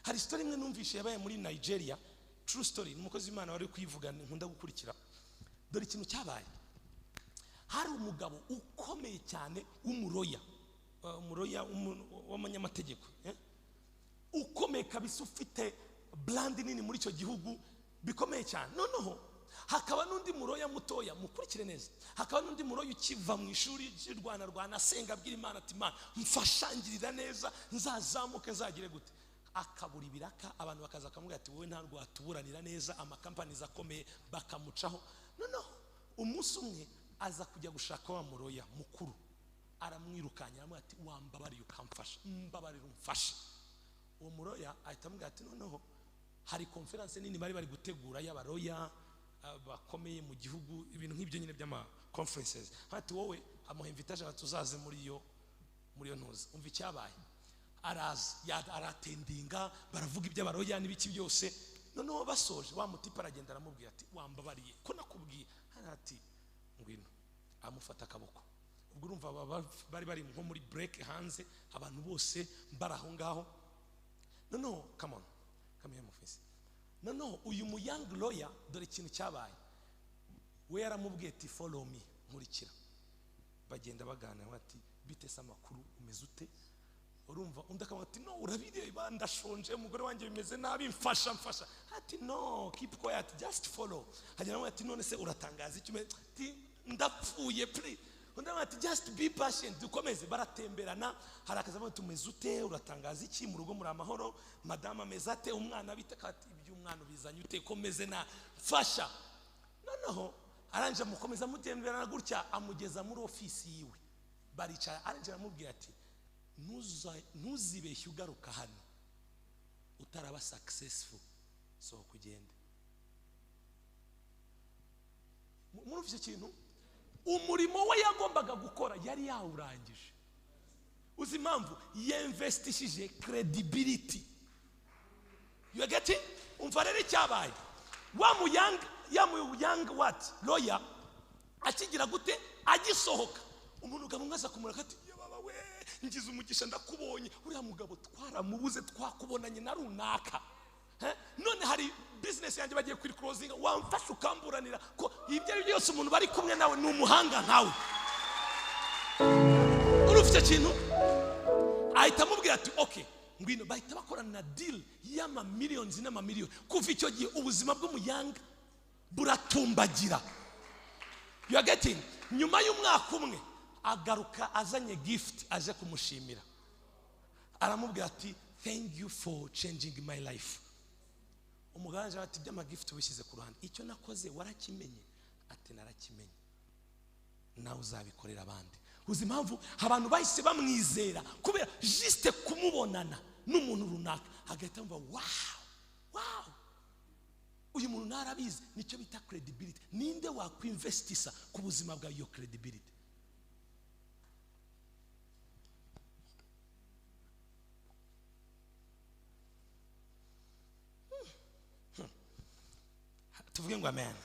hari story imwe numvishe yabaye muri Nigeria true story n'umukozi w'Imana wari kuyivuga nkunda gukurikira dore ikintu cyabaye hari umugabo ukomeye cyane umuroya w'amanyamategeko ukomeye kabisa ufite brand nini muri icyo gihugu bikomeye cyane noneho hakaba n'undi muroya mutoya mukurikire neza hakaba n'undi muroya ukiva mu ishuri rwana asenga abwira Imana ati Imana mfashangirira neza nzazamuke zagire gute akabura ibiraka abantu bakaza akamubwira ati wowe ntarwo atuburanira neza amakampani zakomeye bakamucaho noneho umunsi umwe aza kujya gushaka wa muroya mukuru aramwirukanya aramubwira ati wambabariye ukamfasha mbabarira umfasha uwo muroya ahita amubwira ati noneho hari conference nini bari gutegura y'abaroya bakomeye mu gihugu ibintu nk'ibyo nyine by'ama conferences hati wowe amuha invitation tuzaze muri yo ntuza umva icyabaye araza aratendinga baravuga iby'abaroya n'ibiki byose noneho basoje wa mutipa aragenda aramubwira ati wambabariye ko nakubwiye ati ngwino amufata akaboko ubwo urumva bari nko muri break hanze abantu bose baraho ngaho noneho come here mufisi noneho uyu mu young lawyer dore ikintu cyabaye we yaramubwiye ati follow me nkurikira bagenda baganira bati bite se amakuru umeze ute urumva undi akamubwira ati no urabireba ndashonje umugore wanjye bimeze nabi mfasha ati no keep quiet just follow hanyuma ati none se uratangaza iki ati ndapfuye please undi ati just be patient dukomeze baratemberana hari akazavuga ati umeze ute uratangaza iki mu rugo muri amahoro madame ameze ate umwana bita ati iby'umwana ubizanye ute komeze na mfasha noneho aranje mukomeza mutemberana gutya amugeza muri ofisi yiwe baricara aranje aramubwira ati ntuzibeshye ugaruka hano utaraba successful so kugenda muri icyo kintu umurimo we yagombaga gukora yari yawurangije uzi impamvu yinvestishije credibility you get it umva rero icyabaye wa mu young what lawyer akigira gute agisohoka umuntu ukamwaza kumuraka ati baba we ngize umugisha ndakubonye uriya mugabo twaramubuze twakubonanye na runaka none hari business yanjye bagiye kuri closing wamfasha ukamburanira ko ibyo ari byose umuntu bari kumwe nawe ni umuhanga nkawe urufite kintu ahita amubwira ati okay ngwino bahita bakorana na deal y'ama millions n'ama million kuva icyo gihe ubuzima bw'umuyanga aratumbagira. You are getting? Nyuma y'umwaka umwe agaruka azanye gift aje kumushimira. Aramubwira ati thank you for changing my life. Umuganje ati by'ama gift wishyize ku ruhande, icyo nakoze warakimenye? Ati narakimenye, nawe uzabikorera abandi. Uzi impamvu abantu bahise bamwizera kubera juste kumubonana n'umuntu runaka agahita mva wow uyu muntu narabizi. Nicyo bita credibility. Ninde wakwinvestisa ku buzima bwa iyo credibility? Tuvuge ngo amen.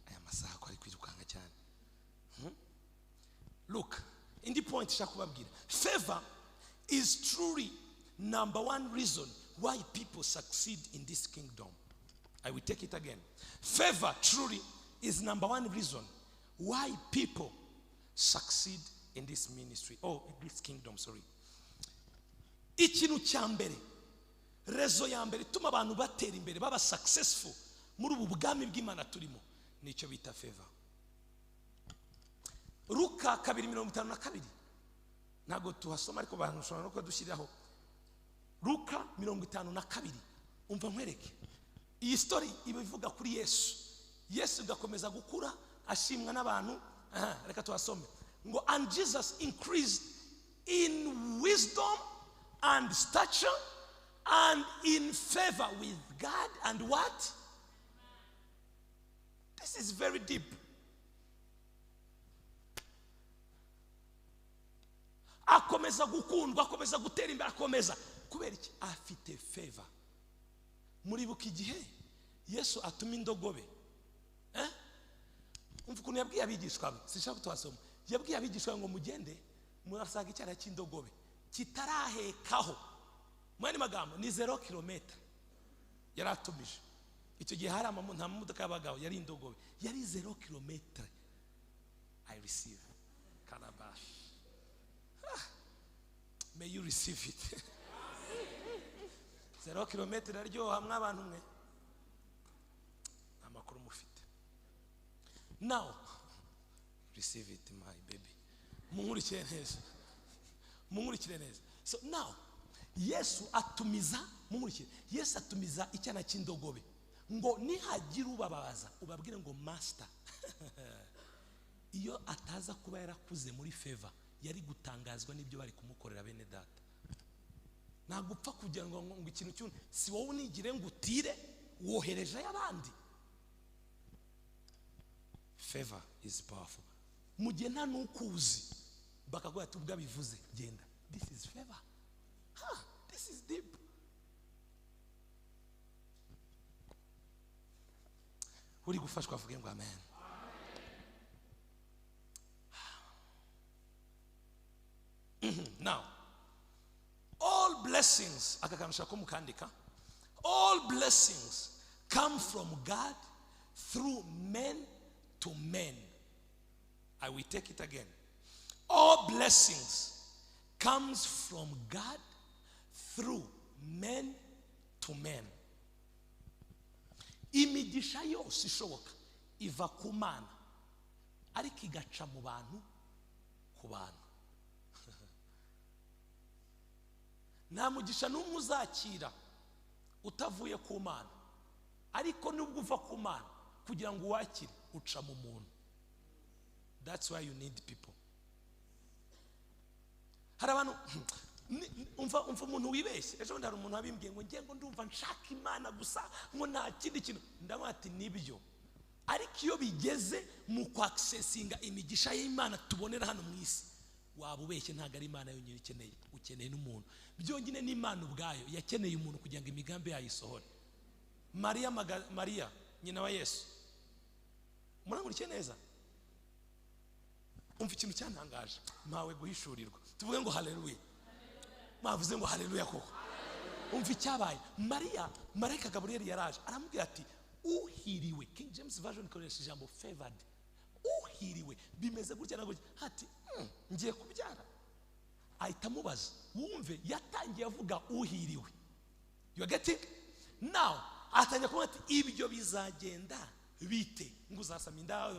Aya masaha ko ari kwirukanga cyane. Look, in the point shakubabwira, favor is truly number one reason why people succeed in this kingdom. I will take it again. Favor truly is number one reason why people succeed in this ministry. Oh, in this kingdom, sorry. Ikintu cyambere, rezo yambere tuma abantu batera imbere baba successful muri ubu bwami bw'Imana turimo, nicyo bita favor. Luka 2:52 ntago tuhasoma ariko abantu ushobora no kudushyiraho. Luka 52. Umva nkwereke iyi story ibivuga kuri Yesu gakomeza gukura ashimwa n'abantu. Reka tuhasome ngo and Jesus increased in wisdom and stature and in favor with God and what? This is very deep. Akomeza gukundwa, akomeza gutera imbere, akomeza kubera iki? Afite favor. Muri buki gihe Yesu atuma indogobe, umva ukuntu yabwiye abigishwa be, sinshaka tuhasoma. Yabwiye abigishwa ngo mugende murasaga icyara cy'indogobe kitarahekaho. Mwani magambo ni 0 kilometer yaratumije. Icyo gihe hari nta modoka y'abagabo, yari indogobe, yari 0 kilometer. I receive Kalabash. May you receive it. 0 kilometer aryo hamwe abantu mwe amakuru mufite. Now receive it my baby. Munkurikire neza. So now Yesu atumiza, munkurikire, Yesu atumiza icyana cy'indogobe ngo nihagira ubabaza ubabwire ngo master. Iyo ataza kuba yarakuze muri favor yari gutangazwa n'ibyo bari kumukorera bene data. Nagupfa kugira ngo ikintu cyune si wowe unigire ngo utire wohereje abandi. Favor is powerful. Mugena nukuzi bakaguha tubwa bivuze genda. This is favor. This is deep. Uri gufashwa avuge ngo amen. Now, all blessings, all blessings come from God through men to men. I will take it again. All blessings comes from God through men to men. Imigisha yose ishoboka iva ku Mana ariko igaca mu bantu ku bantu. Nta mugisha n'umwe uzakira utavuye ku Mana, ariko nubwo uva ku Mana kugira ngo wakire uca mu muntu. That's why you need people. Hari abantu umva umuntu wibeshye. Ejo ndari umuntu abimbwiye ngo ngiye ngo ndumva nshaka Imana gusa ngo nta kindi kintu. Ndamati nibyo, ariko iyo bigeze mu kwaccessinga imigisha y'Imana tubonera hano mu isi, waba ubeshye ntago ari Imana yonyine ikeneye, ukeneye n'umuntu. Byongine n'Imana ubwayo yakeneye umuntu kugira ngo imigambi yayo isohore. Maria nyina wa Yesu, murangurikiye neza. Umva ikintu cyantangaje mpawe guhishurirwa. Tuvuge ngo haleluya. Mavuze ngo haleluya koko. Umva icyabaye. Marayika Gabriel yaraje aramubwira ati uhiriwe. King James version ikoresha ijambo favored. Uhiriwe bimeze gutya na gutya. Ati ngiye kubyara. Ahita mubaza, wumve yatangiye avuga uhiriwe. You are getting? Now atangira kuvuga ati ibyo bizagenda bite, ngo uzasama inda,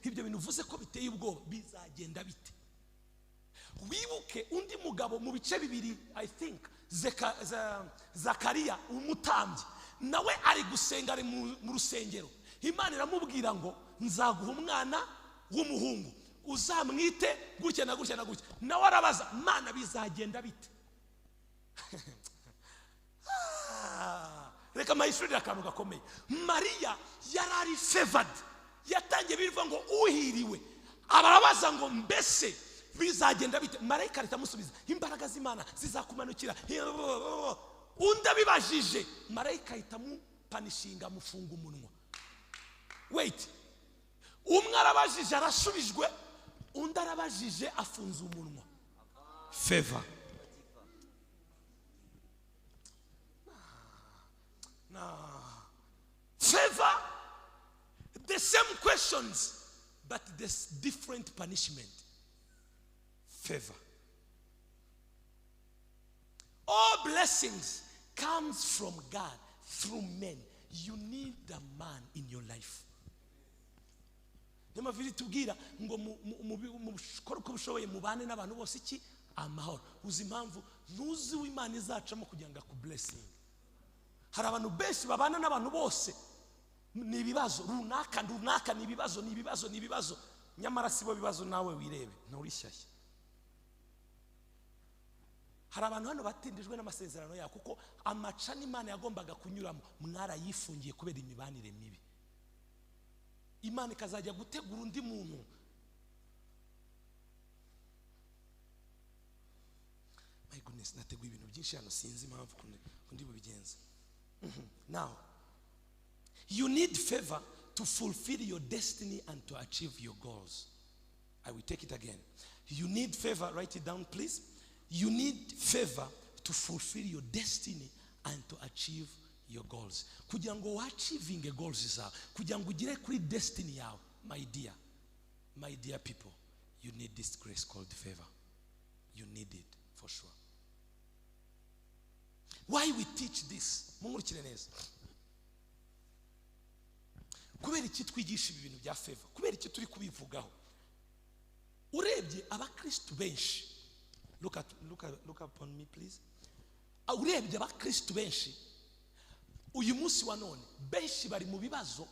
ibyo bintu uvuze ko biteye ubwoba bizagenda bite. Wibuke undi mugabo mu bice bibiri, I think Zakariya umutambyi, nawe ari gusenga, ari mu rusengero. Imana iramubwira ngo nzaguha umwana w'umuhungu, uzamwite gutya na gutya na gutya. Nawe arabaza, Mana bizagenda bite? Reka mayishurira akantu gakomeye. Mariya yarari favored, yatangiye bivuga ngo uhiriwe. Abarabaza ngo mbese bizagenda bite? Marayika aritamusubiza, imbaraga z'Imana zizakumanukira. Undi abibajije, marayika itamupanishinga, mufunga umunwa. Wait, umwe arabajije arasubijwe, undi arabajije afunze umunwa. Favor. Favor, the same questions, but there's different punishment. Favor. All blessings comes from God through men. You need a man in your life. Nema vili tubwira ngo mukora uko bushoboye mubane n'abantu bose iki amahoro. Uzi impamvu ntuzi w'Imana izacamo kugira ngo ku blessing. Hari abantu benshi babana n'abantu bose ni ibibazo runaka ni ibibazo, nyamara sibo bibazo nawe wirebe nturishyashya. Hari abantu hano batindijwe n'amasezerano ya kuko amaca n'Imana yagombaga kunyuramo mwarayifungiye kubera imibanire mibi. Imana ikazajya gutegura undi muntu. My goodness, nateguye ibintu byinshi hano sinzi impamvu kundi bubigenza. Now, you need favor to fulfill your destiny and to achieve your goals. I will take it again. You need favor, write it down please. You need favor to fulfill your destiny and to achieve your goals. Kugira ngo achieving goals zawe, kugira ngo ugire kuri destiny yawe, my dear people, you need this grace called favor. You need it for sure. Why we teach this? Mumurikire neza. Kubera iki twigisha ibintu bya favor? Kubera iki turi kubivugaho? Urebye abakristo benshi, look upon me please. Urebye abakristo benshi uyu munsi wa none, benshi bari mu bibazo,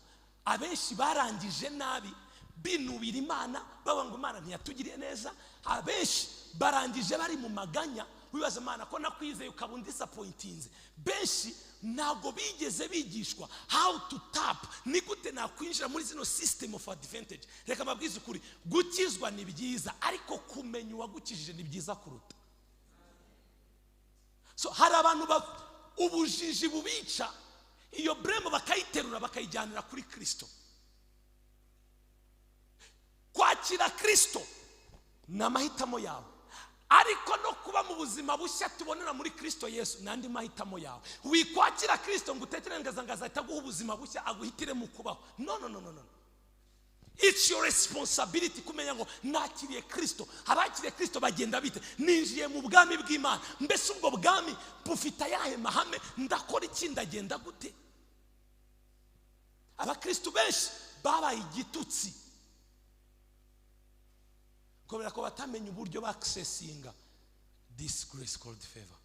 abenshi barangije nabi, binubira Imana, baba ngo Imana ntiyatugiriye neza, abenshi barangije bari mu maganya, wibaza Imana ko nakwizeye ukaba disappointinze. Benshi ntago bigeze bigishwa how to tap, ni gute nakwinjira muri zino system of advantage. Reka mabwiza ukuri, gukizwa ni byiza, ariko kumenya uwagukijije ni byiza kuruta. So hari abantu ubujiji bubica, iyo bremo bakayiterura bakayijyanira kuri Kristo. Kwakira Kristo na mahitamo yawe, ariko no kuba mu buzima bushya tubonera muri Kristo Yesu nandi mahitamo yawe. Wikwakira Kristo ngo utekereza ngo azahita guha ubuzima bushya aguhitire mu kubaho. No. It's your responsibility kumenya ngo nakiriye Kristo. Abakiriye Kristo bagenda bite? Ninjiye mu bwami bw'Imana, mbese ubwo bwami bufite ayahe mahame? Ndakora iki? Ndagenda gute? Abakristo benshi babaye igitutsi kubera ko batamenya uburyo baccessinga this grace called favor.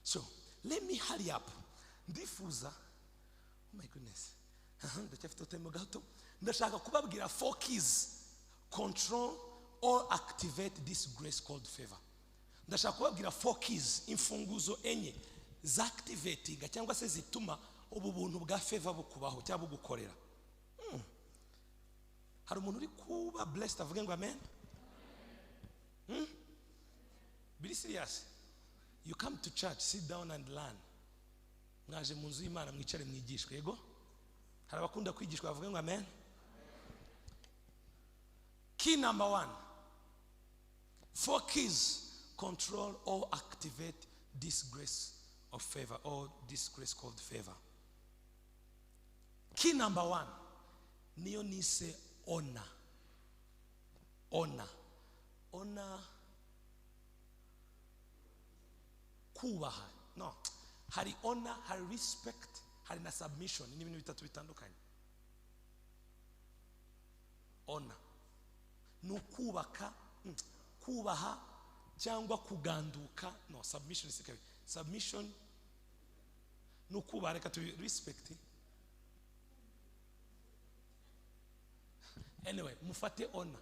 So let me hurry up. Ndifuza, oh my goodness, ndacyafite time gato. Ndashaka kubabwira 4 keys control or activate this grace called favor. Ndashaka kubabwira 4 keys, imfunguzo enye za activating cyangwa se zituma ubu buntu bwa favor bukubaho cyangwa bugukorera. Hari umuntu uri kuba blessed avuge ngo amen. Be serious. You come to church, sit down and learn. Mwaje mu nzu y'Imana mwicare mwigishwe, yego? Hari abakunda kwigishwa bavuge ngo amen. Key number 1. 4 keys control or activate this grace of favor or this grace called favor. Key number 1, niyo nise honor. honor, kubaha. No, hari honor, hari respect, hari na submission. Ni ibintu bitatu bitandukanye. Honor ni ukubaka, kubaha cyangwa kuganduka. No, submission is okay. Submission ni ukubaha, reka tu respect. Anyway, mufate honor,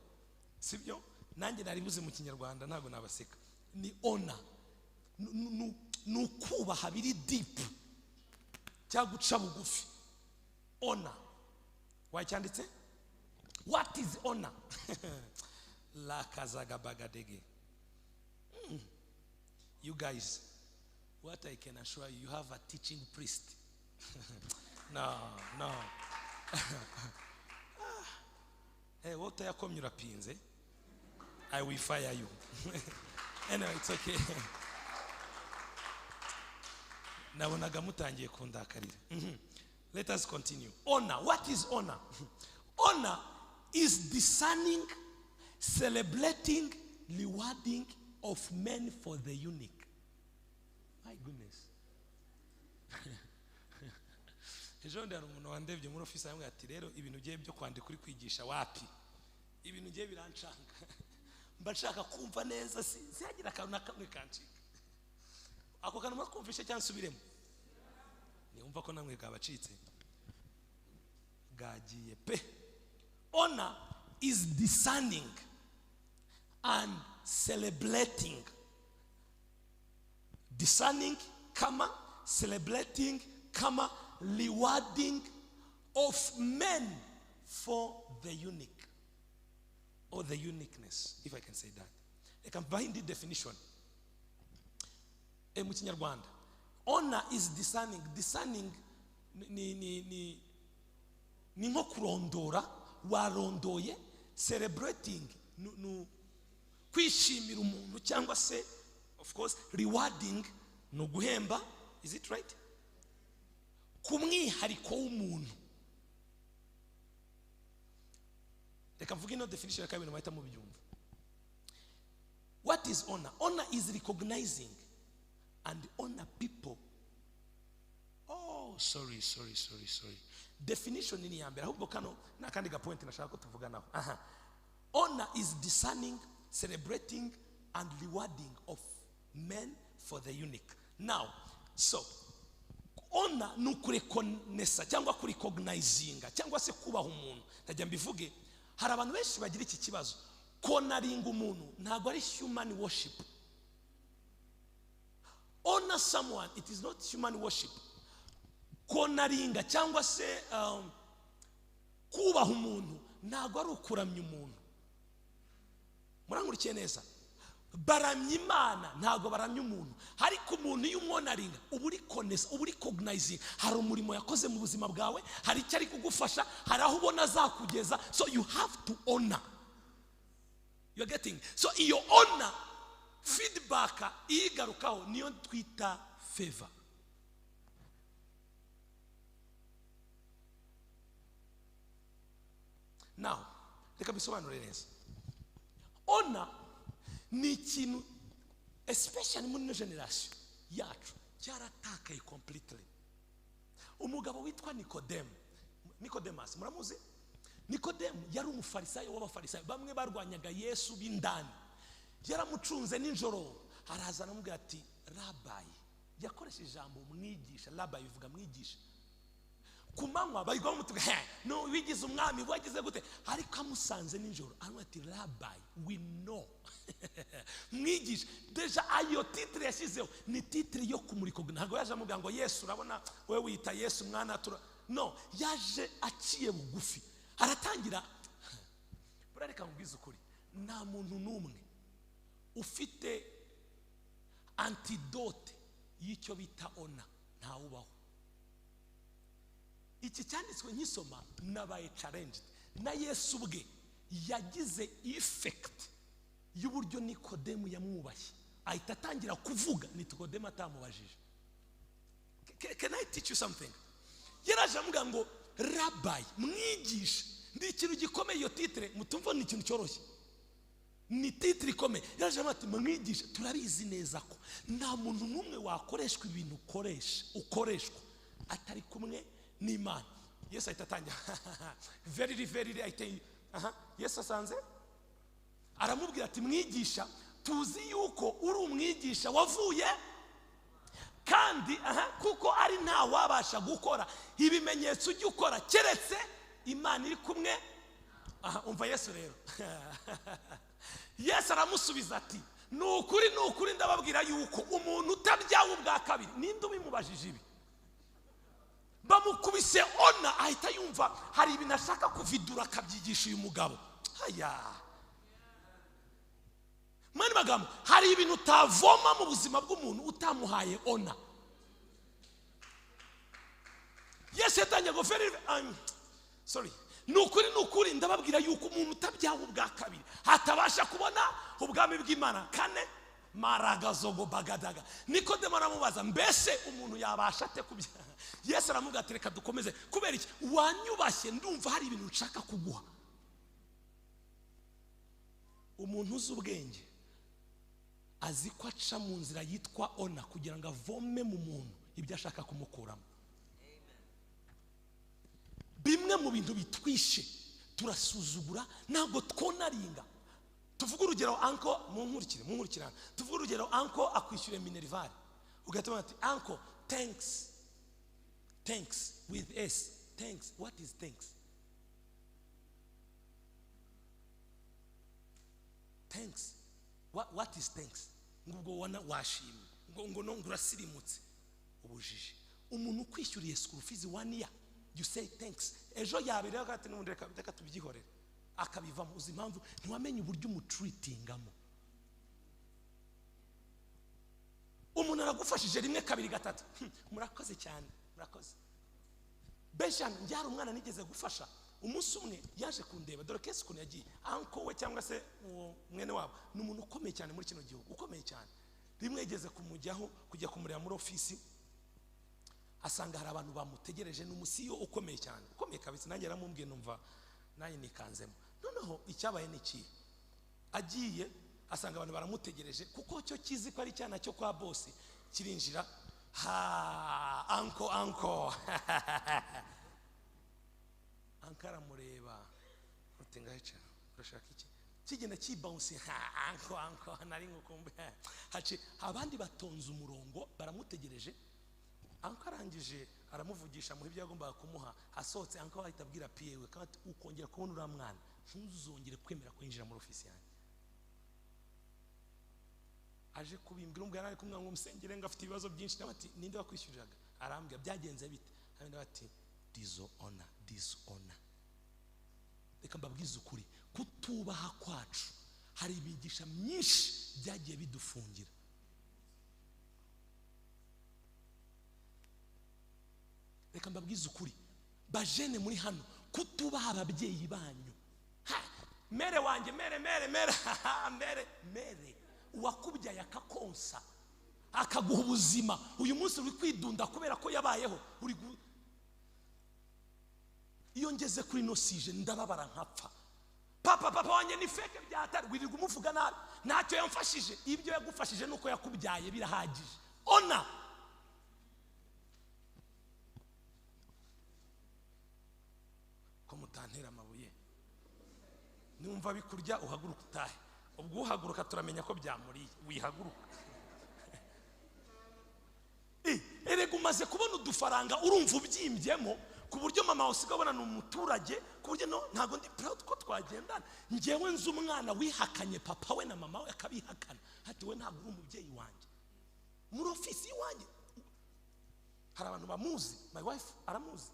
sibyo? Nanjye naribuze mu Kinyarwanda ntago nabaseka. Ni honor, ni ukubaha biri deep cyangwa guca bugufi. Honor wacyanditse? What is honor? La kazaga bagadege. You guys, what I can assure you, you have a teaching priest. No. Hey, what are you rapinze? I will fire you. Anyway, it's okay. Nabonaga mutangiye kundakarira. Let us continue. Honor. What is honor? Honor is discerning, celebrating, rewarding of men for the unique. My goodness. Ejo ndari umuntu wandebye muri office yamwe ati rero ibintu giye byo kwandika kuri kwigisha wapi? Ibintu giye birancanga. Mbashaka kumva neza siyagira akantu nakamwe kancika. Ako kantu mwakumvishe cyangwa nsubiremo? Ni umva ko namwe gabacitse. Gagiye pe. Honor is discerning and celebrating. Discerning, celebrating, rewarding of men for the unique or the uniqueness, if I can say that. I can find the definition. Mu Kinyarwanda, honor is discerning. Discerning ni nko kurondora, warondoye. Celebrating kwishimira umuntu cyangwa se, of course, rewarding no guhemba. Is it right? Kumwihariko w'umuntu. Reka mvuge no definition ya kabiri mahita mu byumva. What is honor? Honor is recognizing and honor people. Oh, sorry. Definition ni ya mbere ahubwo kano nakandi ga point nashaka ko tuvuganaho. Honor is discerning, celebrating and rewarding of men for the unique. Now, so honor ni ukurekonesa cyangwa kuricognizinga cyangwa se kubaha umuntu. Ndajya mbivuge, hari abantu benshi bagira iki kibazo. Honoringa umuntu ntabwo ari human worship. Honor someone, it is not human worship. Honoringa cyangwa se kubaha umuntu ntabwo ari ukuramya umuntu. Murangurikiye neza. Baramya Imana ntabwo baramya umuntu. Ariko umuntu iyo umwonaringa uburi konesa, uburi cognizing, hari umurimo yakoze mu buzima bwawe, hari icyo ari kugufasha, hari aho ubona azakugeza. So you have to honor. You are getting? So iyo honor feedback igarukaho niyo twita favor. Now, reka bisobanure neza. Honor ni ikintu, especially muri no generation yacu, cyaratakaye completely. Umugabo witwa Nicodemus, muramuzi? Nikodemu yari umufarisayo w'abafarisayo, bamwe barwanyaga Yesu b'indani. Yaramucunze ninjoro, araza aramubwira ati Rabayi. Yakoresheje ijambo mwigisha. Rabayi bivuga mwigisha. Kumanywa bayigwa mutuga, no wigize umwami wagize gute, ariko amusanze ninjoro aramubwira ati Rabayi, we know. Mwigisha. Deja ayo titre yashyizeho ni titre yo kumurikogna. Ntabwo yaje amubwira ngo Yesu urabona wewe wita Yesu mwana tura. No, yaje aciye bugufi. Aratangira. Burareka mubwiza ukuri, nta muntu numwe ufite antidote y'icyo bita honor, nta ubaho. Iki cyanditswe nkisoma nabaye challenged na Yesu ubwe yagize effect y'uburyo Nikodemu yamwubashye, ahita atangira kuvuga Nikodemu atamubajije. Can I teach you something? Yaraje amuga ngo Rabayi, mwigisha. Ndi ikintu gikomeye iyo titre mutumva ni ikintu cyoroshye. ni titiri ikomeye. Yaje ati mwigisha turabizi neza ko nta muntu n'umwe wakoreshwa ibintu ukoreshwa atari kumwe n'Imana. Yesu ahita atangira very ahita Yesu asanze aramubwira ati mwigisha tuzi yuko uri umwigisha wavuye kandi kuko ari nta wabasha gukora ibimenyetso ujya ukora keretse Imana iri kumwe. Umva Yesu rero Yesu aramusubiza ati nukuri ndababwira yuko umuntu utabyawe ubwa kabiri. Ninde ubimubajije ibi? Bamukubise ona ahita yumva hari ibintu ashaka kuvidura akabyigisha uyu mugabo. Mani magambo hari ibintu utavoma mu buzima bw'umuntu utamuhaye ona. Yesu yatangiye ngo nukuri ndababwira yuko umuntu utabyawe ubwa kabiri hatabasha kubona ubwami bw'Imana. Kane maragazogo bagadaga. Nikodemo aramubaza mbese umuntu yabasha ate kubyara? Yesu aramubwira ati reka dukomeze. Kubera iki? Wanyubashye ndumva hari ibintu nshaka kuguha. Umuntu uzi ubwenge azi ko aca mu nzira yitwa ona kugira ngo avome mu muntu ibyo ashaka kumukuramo. Bimwe mu bintu bitwishe turasuzugura ntabwo twonaringa. Tuvuga urugero anko munkurikirana. Tuvuga urugero anko akwishyure minerivare ugatuma ati anko thanks with S. Thanks. What is thanks? Thanks. What is thanks? Ngubwo wana washimye ngo ngurasirimutse ubujiji. Umuntu kwishyuriye school fees 1 year you say thanks. Ejo yabere akati n'undi reka tubyihorere akabivamo. Uzi impamvu? Ntiwamenye uburyo umutreatingamo. Umuntu aragufashije rimwe kabiri gatatu murakoze cyane murakoze. Beshan njyara umwana nigeze gufasha umunsi umwe yaje kundeba dore kese ukuntu yagiye anko we cyangwa se mwene wabo ni umuntu ukomeye cyane muri kino gihugu ukomeye cyane. Rimwe yigeze kumujyaho kujya kumureba muri ofisi asanga hari abantu bamutegereje n'umusiyo ukomeye cyane ukomeye kabisa. Nanjye naramubwiye numva naye nikanzemo. Noneho icyabaye n'iki agiye asanga abantu baramutegereje kuko cyo kizi ko ari cyana cyo kwa boss kirinjira anko ankara mureba utengaye cyane urashaka iki kigenda kibounce anko nari ngukumbe haci abandi batonze umurongo baramutegereje. Anko arangije aramuvugisha mu ibyo yagombaga kumuha asohotse anko ahita abwira piyewe kandi ukongera kubona ura mwana ntuzongere kwemera kwinjira muri ofisi yanjye. Aje kubimbira umugabo ari kumwe ngo umusengere ngo afite ibibazo byinshi n'abati ninde wakwishyuriraga arambwira byagenze bite kandi bati dishonor. Reka mbabwize ukuri kutubaha kwacu hari ibigisha myinshi byagiye bidufungira. Reka mbabwize ukuri bajene muri hano kutubaha ababyeyi banyu. Mere wanjye mere uwakubyaye akakonsa akaguha ubuzima uyu munsi uri kwidunda kubera ko yabayeho uri iyo ngeze kuri nosije ndababara nkapfa. Papa wanjye ni fake byatari wirirwa umuvuga nabi ntacyo yamfashije. Ibyo yagufashije nuko yakubyaye birahagije. Ona ko mutantera amabuye numva bikurya uhaguruka utahe. Ubwo uhaguruka turamenya ko byamuriye wihaguruka. Erega umaze kubona udufaranga urumva ubyimbyemo ku buryo mama usiga abona n'umuturage ku buryo ntago ndi proud ko twagendana. Ngewe nzi umwana wihakanye papa we na mama we akabihakana ati we ntabwo uri umubyeyi wanjye. Muri ofisi wanjye hari abantu bamuzi, my wife aramuzi.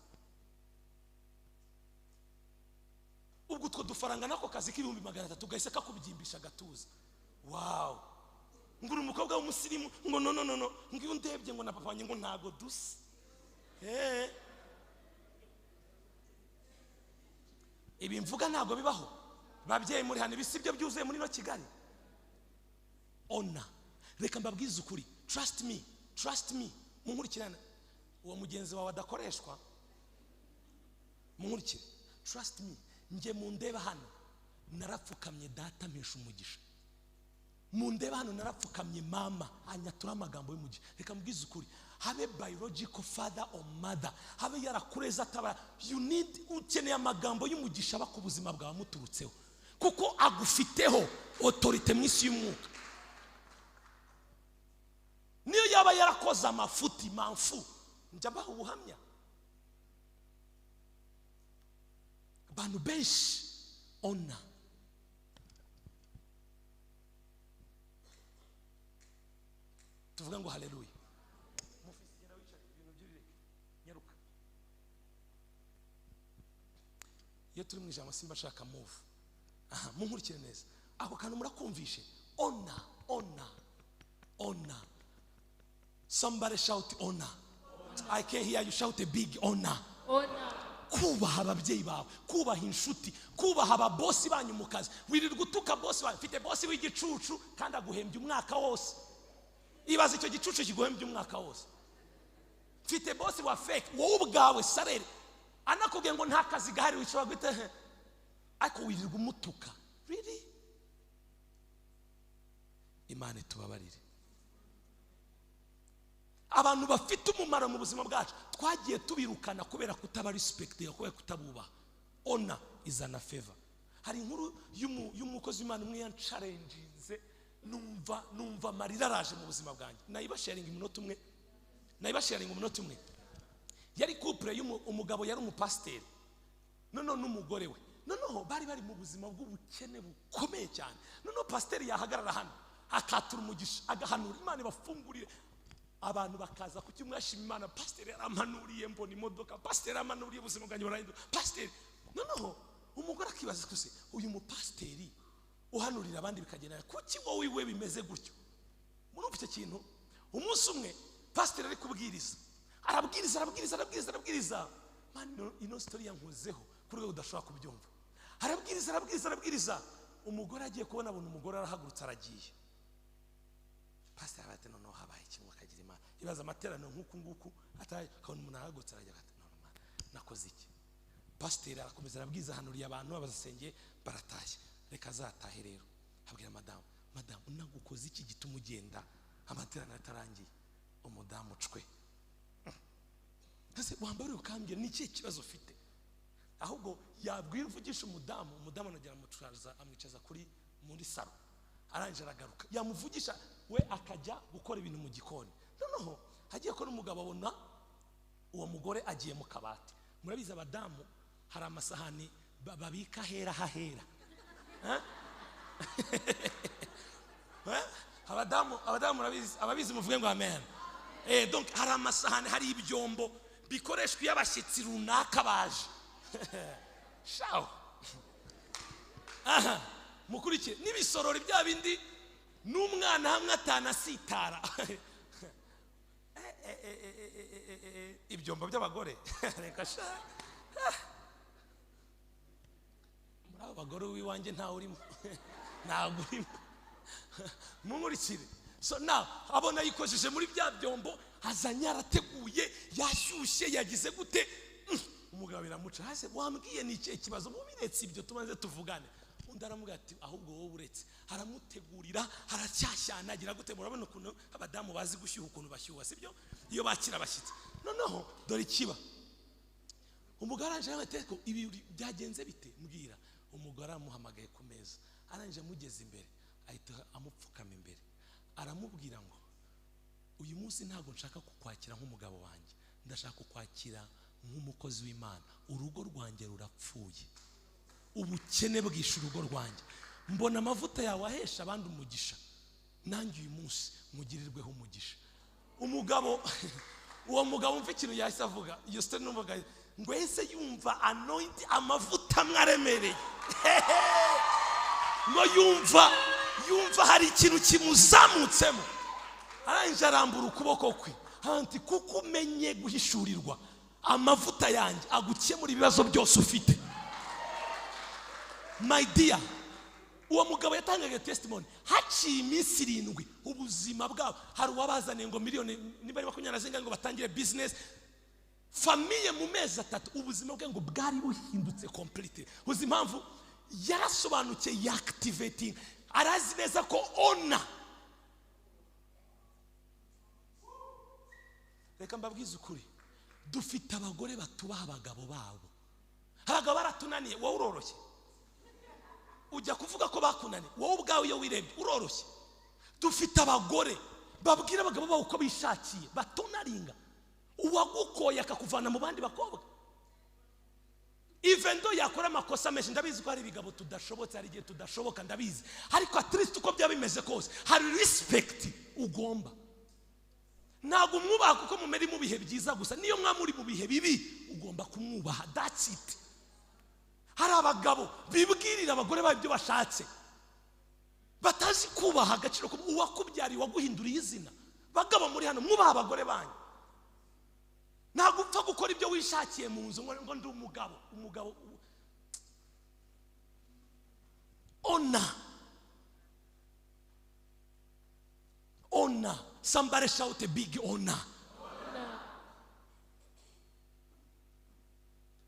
Ubwo utwo dufaranga nako kazi k'ibihumbi 300 gahise kakubyimbisha gatuza. Wow. Nguri umukobwa w'umusirimu ngo no ngiyo ndebye ngo na papa wanjye ngo ntago dusa. Ibi mvuga ntago bibaho. Babyeyi muri hano bisibyo byuzuye muri no Kigali. Ona. Reka mbabwize ukuri. Trust me. Munkurikirana. Uwo mugenzi wawe adakoreshwa. Munkurikire. Trust me. Nje mu ndeba hano narapfukamye data mpesha umugisha. Mundeba hano narapfukamye mama anyatura amagambo y'umugisha. Reka mbwize ukuri, habe biological father or mother, habe yarakureza ataba, you need, ukeneye amagambo y'umugisha aba ku buzima bwawe muturutseho, kuko agufiteho autorite mu isi y'umwuka. Niyo yaba yarakoze amafuti manfu, njya baha ubuhamya. Abantu benshi ona tuvuga ngo haleluya. Mufisi genda wicara ibintu by'urireke nyaruka. Iyo turi mu ijambo simba shaka move. Aha munkurikire neza. Ako kantu murakumvishe. Honor. Somebody shout honor. I can hear you shout a big honor. Kubaha ababyeyi bawe, kubaha inshuti, kubaha ababosi banyu mu kazi. Wirirwa utuka bosi wawe, mfite bosi w'igicucu kandi aguhembye umwaka wose. Ibaze icyo gicucu kiguhembye umwaka wose. Mfite bosi wa fake, wowe ubwawe sarere anakubwiye ngo nta kazi gahari wishobora gute, ariko wirirwa umutuka. Really? Imana tubabarire. Abantu bafite umumaro mu buzima bwacu twagiye tubirukana kubera kutaba respect, kubera kutabubaha. Honor is an favor. Hari inkuru y'umukozi w'Imana umwe yanchallenginze, numva marira raje mu buzima bwanjye. Nayibasharinga umunota umwe. Yari couple umugabo yari umupasiteri, noneho n'umugore we, noneho bari mu buzima bw'ubukene bukomeye cyane. Noneho pasiteri yahagarara hano akatura umugisha agahanura Imana ibafungurire. Abantu bakaza ku cyumwashima Imana, pasiteri yaramanuriye mbona imodoka, pasiteri yaramanuriye ubuzima bwanjye burahinduka, pasiteri. Noneho umugore akibaza kose, uyu mupasiteri uhanurira abandi bikagenda kuki wowe iwe bimeze gutyo? Murumva icyo kintu? Umunsi umwe pasiteri ari kubwiriza, arabwiriza. Man, ino story yankozeho kuri rwego udashobora kubyumva. Arabwiriza. Umugore agiye kubona abona umugore arahagurutse aragiye. Pasiteri ati no habaye kimwe akagira Imana. Ibaza amaterano nk'uku atari kabona umuntu arahagurutse arajya ati no nakoze iki? Pasiteri arakomeza arabwiza hanuriye abantu abasengeye baratashye. Reka azatahe rero. Abwira madamu unagukoze iki gituma ugenda amaterano atarangiye? Umudamu cwe. Kase wambare ukambye ni iki kibazo ufite? Ahubwo yabwira uvugisha umudamu anagera muturaza amwicaza muri saro. Aranje aragaruka. Yamuvugisha we akajya gukora ibintu mu gikoni. Noneho hagiye ko n'umugabo abona uwo mugore agiye mu kabati. Murabiza abadamu hari amasahani babika hera. Abadamu ababizi muvuge ngo amen. Donc hari amasahani, hari ibyombo bikoreshwa y'abashyitsi runaka baje. Shaw. Aha, mukurikire nibisorori bya bindi n'umwana hamwe atanasitara. Ibyombo by'abagore. Reka sha. Muri abagore w'iwanjye nta urimo. Ntabwo urimo. Mumurikire. So now abona yikojeje muri bya byombo, azanya arateguye, yashyushye, yagize gute? Umugabo biramuca hase, wambwiye ni iki kibazo mubiretse ibyo tubanze tuvugane. Undi aramuga ati ahubwo wowe uretse. Aramutegurira, aracyashyana agira gute? Murabona ukuntu abadamu bazi gushyuha ukuntu bashyuha, sibyo? Iyo bakira abashyitsi. Noneho dore ikiba. Umugabo aranje amateko ibi byagenze bite? Mbwira. Umugore amuhamagaye ku meza. Aranje amugeze imbere, ahita amupfukama imbere. Aramubwira ngo uyu munsi ntabwo nshaka kukwakira nk'umugabo wanjye, ndashaka kukwakira nk'umukozi w'Imana. Urugo rwanjye rurapfuye, ubukene bwishe urugo rwanjye. Mbona amavuta yawe ahesha abandi umugisha, nanjye uyu munsi mugirirweho umugisha. Uwo mugabo mve ikintu yahise avuga, iyo story numvaga ngo ese yumva anoint amavuta mwaremereye. Ngo yumva hari ikintu kimuzamutsemo. Aranje arambura ukuboko kwe, hanti kuko umenye guhishurirwa amavuta yanjye agukemura ibibazo byose ufite. My dear, uwo mugabo yatangaga testimony haciye iminsi 7 ubuzima bwabo. Hari uwabazaniye ngo miliyoni niba ari 20 ngo batangire business, famille mu mezi 3 ubuzima bwe ngo bwari buhindutse complete. Uzi impamvu yarasobanuke activating arazi neza ko honor. Reka mbabwize ukuri, dufite abagore batubaha abagabo babo. Abagabo baratunaniye, wowe uroroshye. Ujya kuvuga ko bakunaniye, wowe ubwawe iyo wirebye uroroshye. Dufite abagore babwira abagabo babo uko bishakiye, batunaringa. Uwagukoye akakuvana mu bandi bakobwa. Even though yakora amakosa menshi, ndabizi ko hari ibigabo tudashobotse, hari igihe tudashoboka, ndabizi. Ariko at least uko byaba bimeze kose, hari respect ugomba. Ntabwo umwubaha kuko mumeri mu bihe byiza gusa, niyo mwamuri mu bihe bibi ugomba kumwubaha. That's it. Hari abagabo bibwirira abagore babo ibyo bashatse, batazi kubaha agaciro ko uwakubyariye waguhinduriye izina. Bagabo muri hano mwubaha abagore banyu. Ntabwo upfa gukora ibyo wishakiye mu nzu ngo ndi umugabo. Honor. Somebody shout a big honor.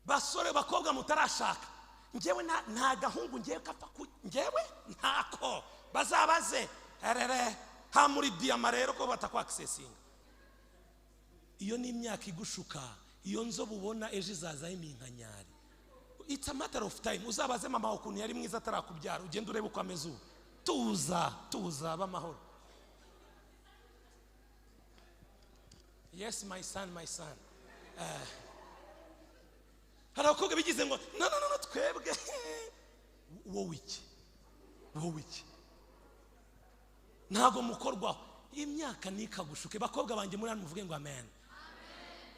Basore bakobwa mutarashaka, ngewe nta gahungu ngewe kapfa ngewe ntako bazabaze ha muri diyama rero ko batakwa accessinga. Iyo ni imyaka igushuka, iyo nzobe ubona ejo izazaho iminkanyari. It's a matter of time. Uzabaze mama ukuntu yari mwiza atarakubyara, ugenda urebe uko ameze ubu. Tuza b'amahoro. Yes, my son. Hari abakobwa bigize ngo no twebwe. Wowe iki? Ntago mukorwaho. Imyaka nikagushuke. Bakobwa banjye muri hano muvuge ngo amen.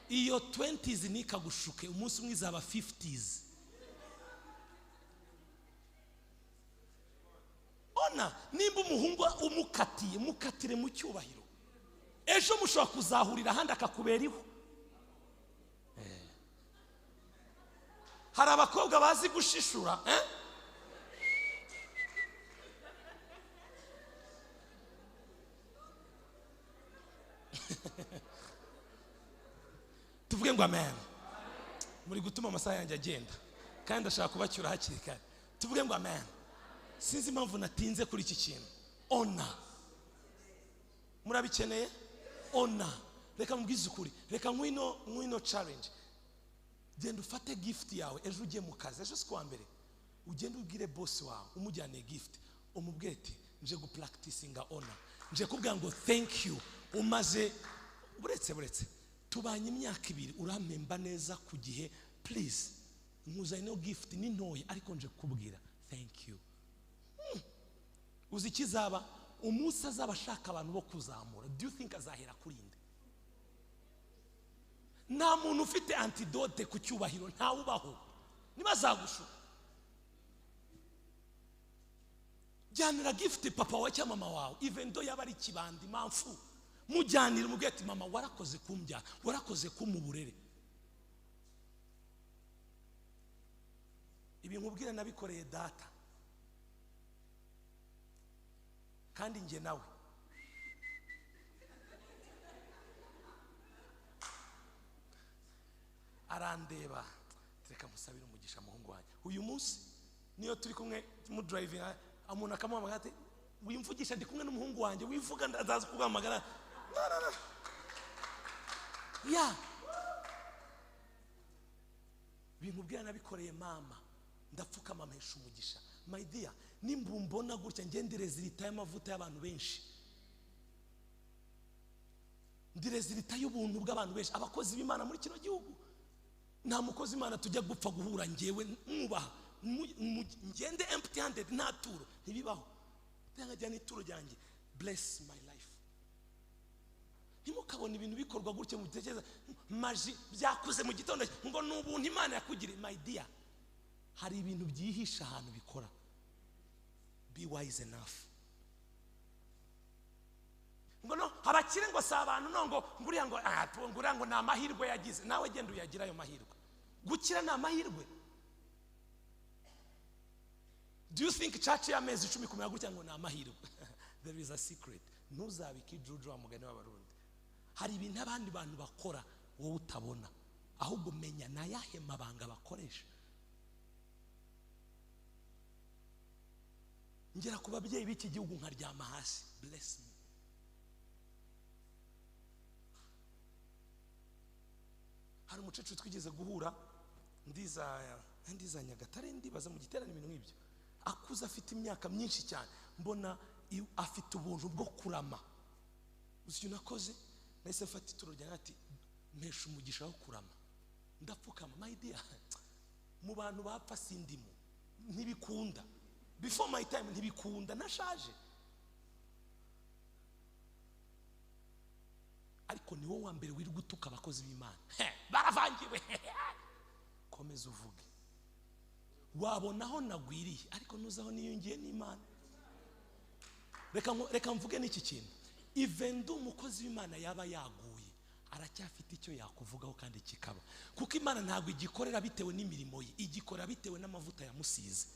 Iyo 20s nikagushuke, umunsi umwe izaba 50s. Ona nimba umuhungu mukatire mu cyubahiro, ejo mushobora kuzahurira ahandi akakubera iho. Hari abakobwa bazi gushishura, tuvuge ngo amen. Muri gutuma amasaha yanjye agenda kandi ndashaka kubacyura hakiri kare. Tuvuge ngo amen. Sinzi impamvu natinze kuri iki kintu. Honor. Murabikeneye? Honor. Reka mbwize ukuri, reka ngwino challenge. Genda ufate gift yawe, ejo ujye mu kazi, ejo sikwa mbere ugenda ubwire boss wawe, umujyane gift, umubwire ati nje gupracticinga honor, nje kubwira ngo thank you. Umaze buretse tubanye imyaka 2, uramemba neza ku gihe, please nkuzanire gift ni ntoya ariko nje kubwira thank you. Uzi kizaba umunsi azaba ashaka abantu bo kuzamura, do you think azahera kurinde? Nta muntu ufite antidote ku cyubahiro, nta ubaho. Nibazagushuka, jyanira gift papa wa cyangwa mama wawe, even though yaba ari kibandi mamfu, mujyanira umubwire ati mama warakoze kumbya, warakoze kumuburere. Ibi nkubwira nabikoreye data kandi nge nawe. Arandeba, reka musabire umugisha muhungu wanjye. Uyu munsi niyo turi kumwe mu driving, amuna kamuhamagara ati wimvugisha ndi kumwe n'umuhungu wanjye, wivuga ndazaza kugamagara. No. Yeah. Binkubwira nabikoreye mama, ndapfuka mama hesha umugisha. My dear, nimbumbona gutya ngendereza irita y'amavuta y'abantu benshi. Ndireza irita y'ubuntu bw'abantu benshi, abakozi b'Imana muri kino gihugu. Nta mukozi Imana tujya gupfa guhura ngewe mwubaha, ngende empty handed, nta turo ntibibaho. Ndangajya n'ituro ryanjye, bless my life. Ntimukabona ibintu bikorwa gutya mutekereza maji byakuze mu gitondo ngo n'ubuntu Imana yakugire. My dear, hari ibintu byihisha ahantu bikora. Be wise enough. Ngo no abakire ngo si abantu ngo nguriya ngo ni amahirwe yagize. Nawe genda uyagira ayo mahirwe. Gukira ni amahirwe. Do you think church y'amezi 10 kumenya gutya ngo ni amahirwe? There is a secret. Ntuzabike ijuju wa mugani w'abarundi. Hari ibintu abandi bantu bakora wowe utabona, ahubwo menya na yahe mabanga bakoresha. ngera ku babyeyi b'iki gihugu nkaryama hasi. Bless me. Hari umucece twigeze guhura ndiza Nyagatare, ndibaza mu giterane ibintu nk'ibyo, akuze afite imyaka myinshi cyane, mbona afite ubuntu bwo kurama. Uzi nakoze nahise mfata ituro rya ati mpesha umugisha wo kurama, ndapfukama. My dear, mu bantu bapfa sindimo, ntibikunda. Before my time ntibikunda, nashaje. Ariko ni wowe wa mbere wiri gutuka abakozi b'Imana. Baravangiwe. Komeza uvuge. Wabonaho nagwiriye, ariko nuzaho niyungiye n'Imana. Reka mvuge n'iki kintu. Even though umukozi w'Imana yaba yaguye, aracyafite icyo yakuvugaho kandi kikaba. Kuko Imana ntabwo igikorera bitewe n'imirimo ye, igikorera bitewe n'amavuta yamusize.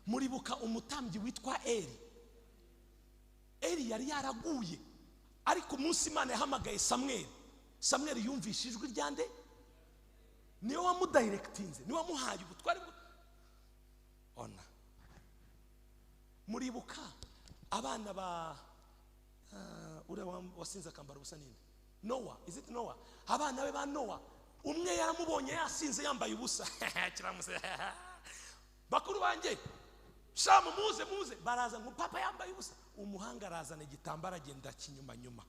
Muribuka umutambyi witwa Eli. Eli yari yaraguye, ariko umunsi Imana yahamagaye Samweli yumvishe ijwi ryande, niwe wamudirectinze, niwe wamuhaye ubutwari bwo ona. Muribuka abana ba ure wasinze akambara ubusa ninde? Noah, is it Noah? Abana be ba Noah, umwe yaramubonye yasinze yambaye ubusa. Kiramuse. Bakuru banjye, shamu muze baraza ngo papa yambaye ubusa. Umuhanga arazana igitambara agenda kinyuma nyuma,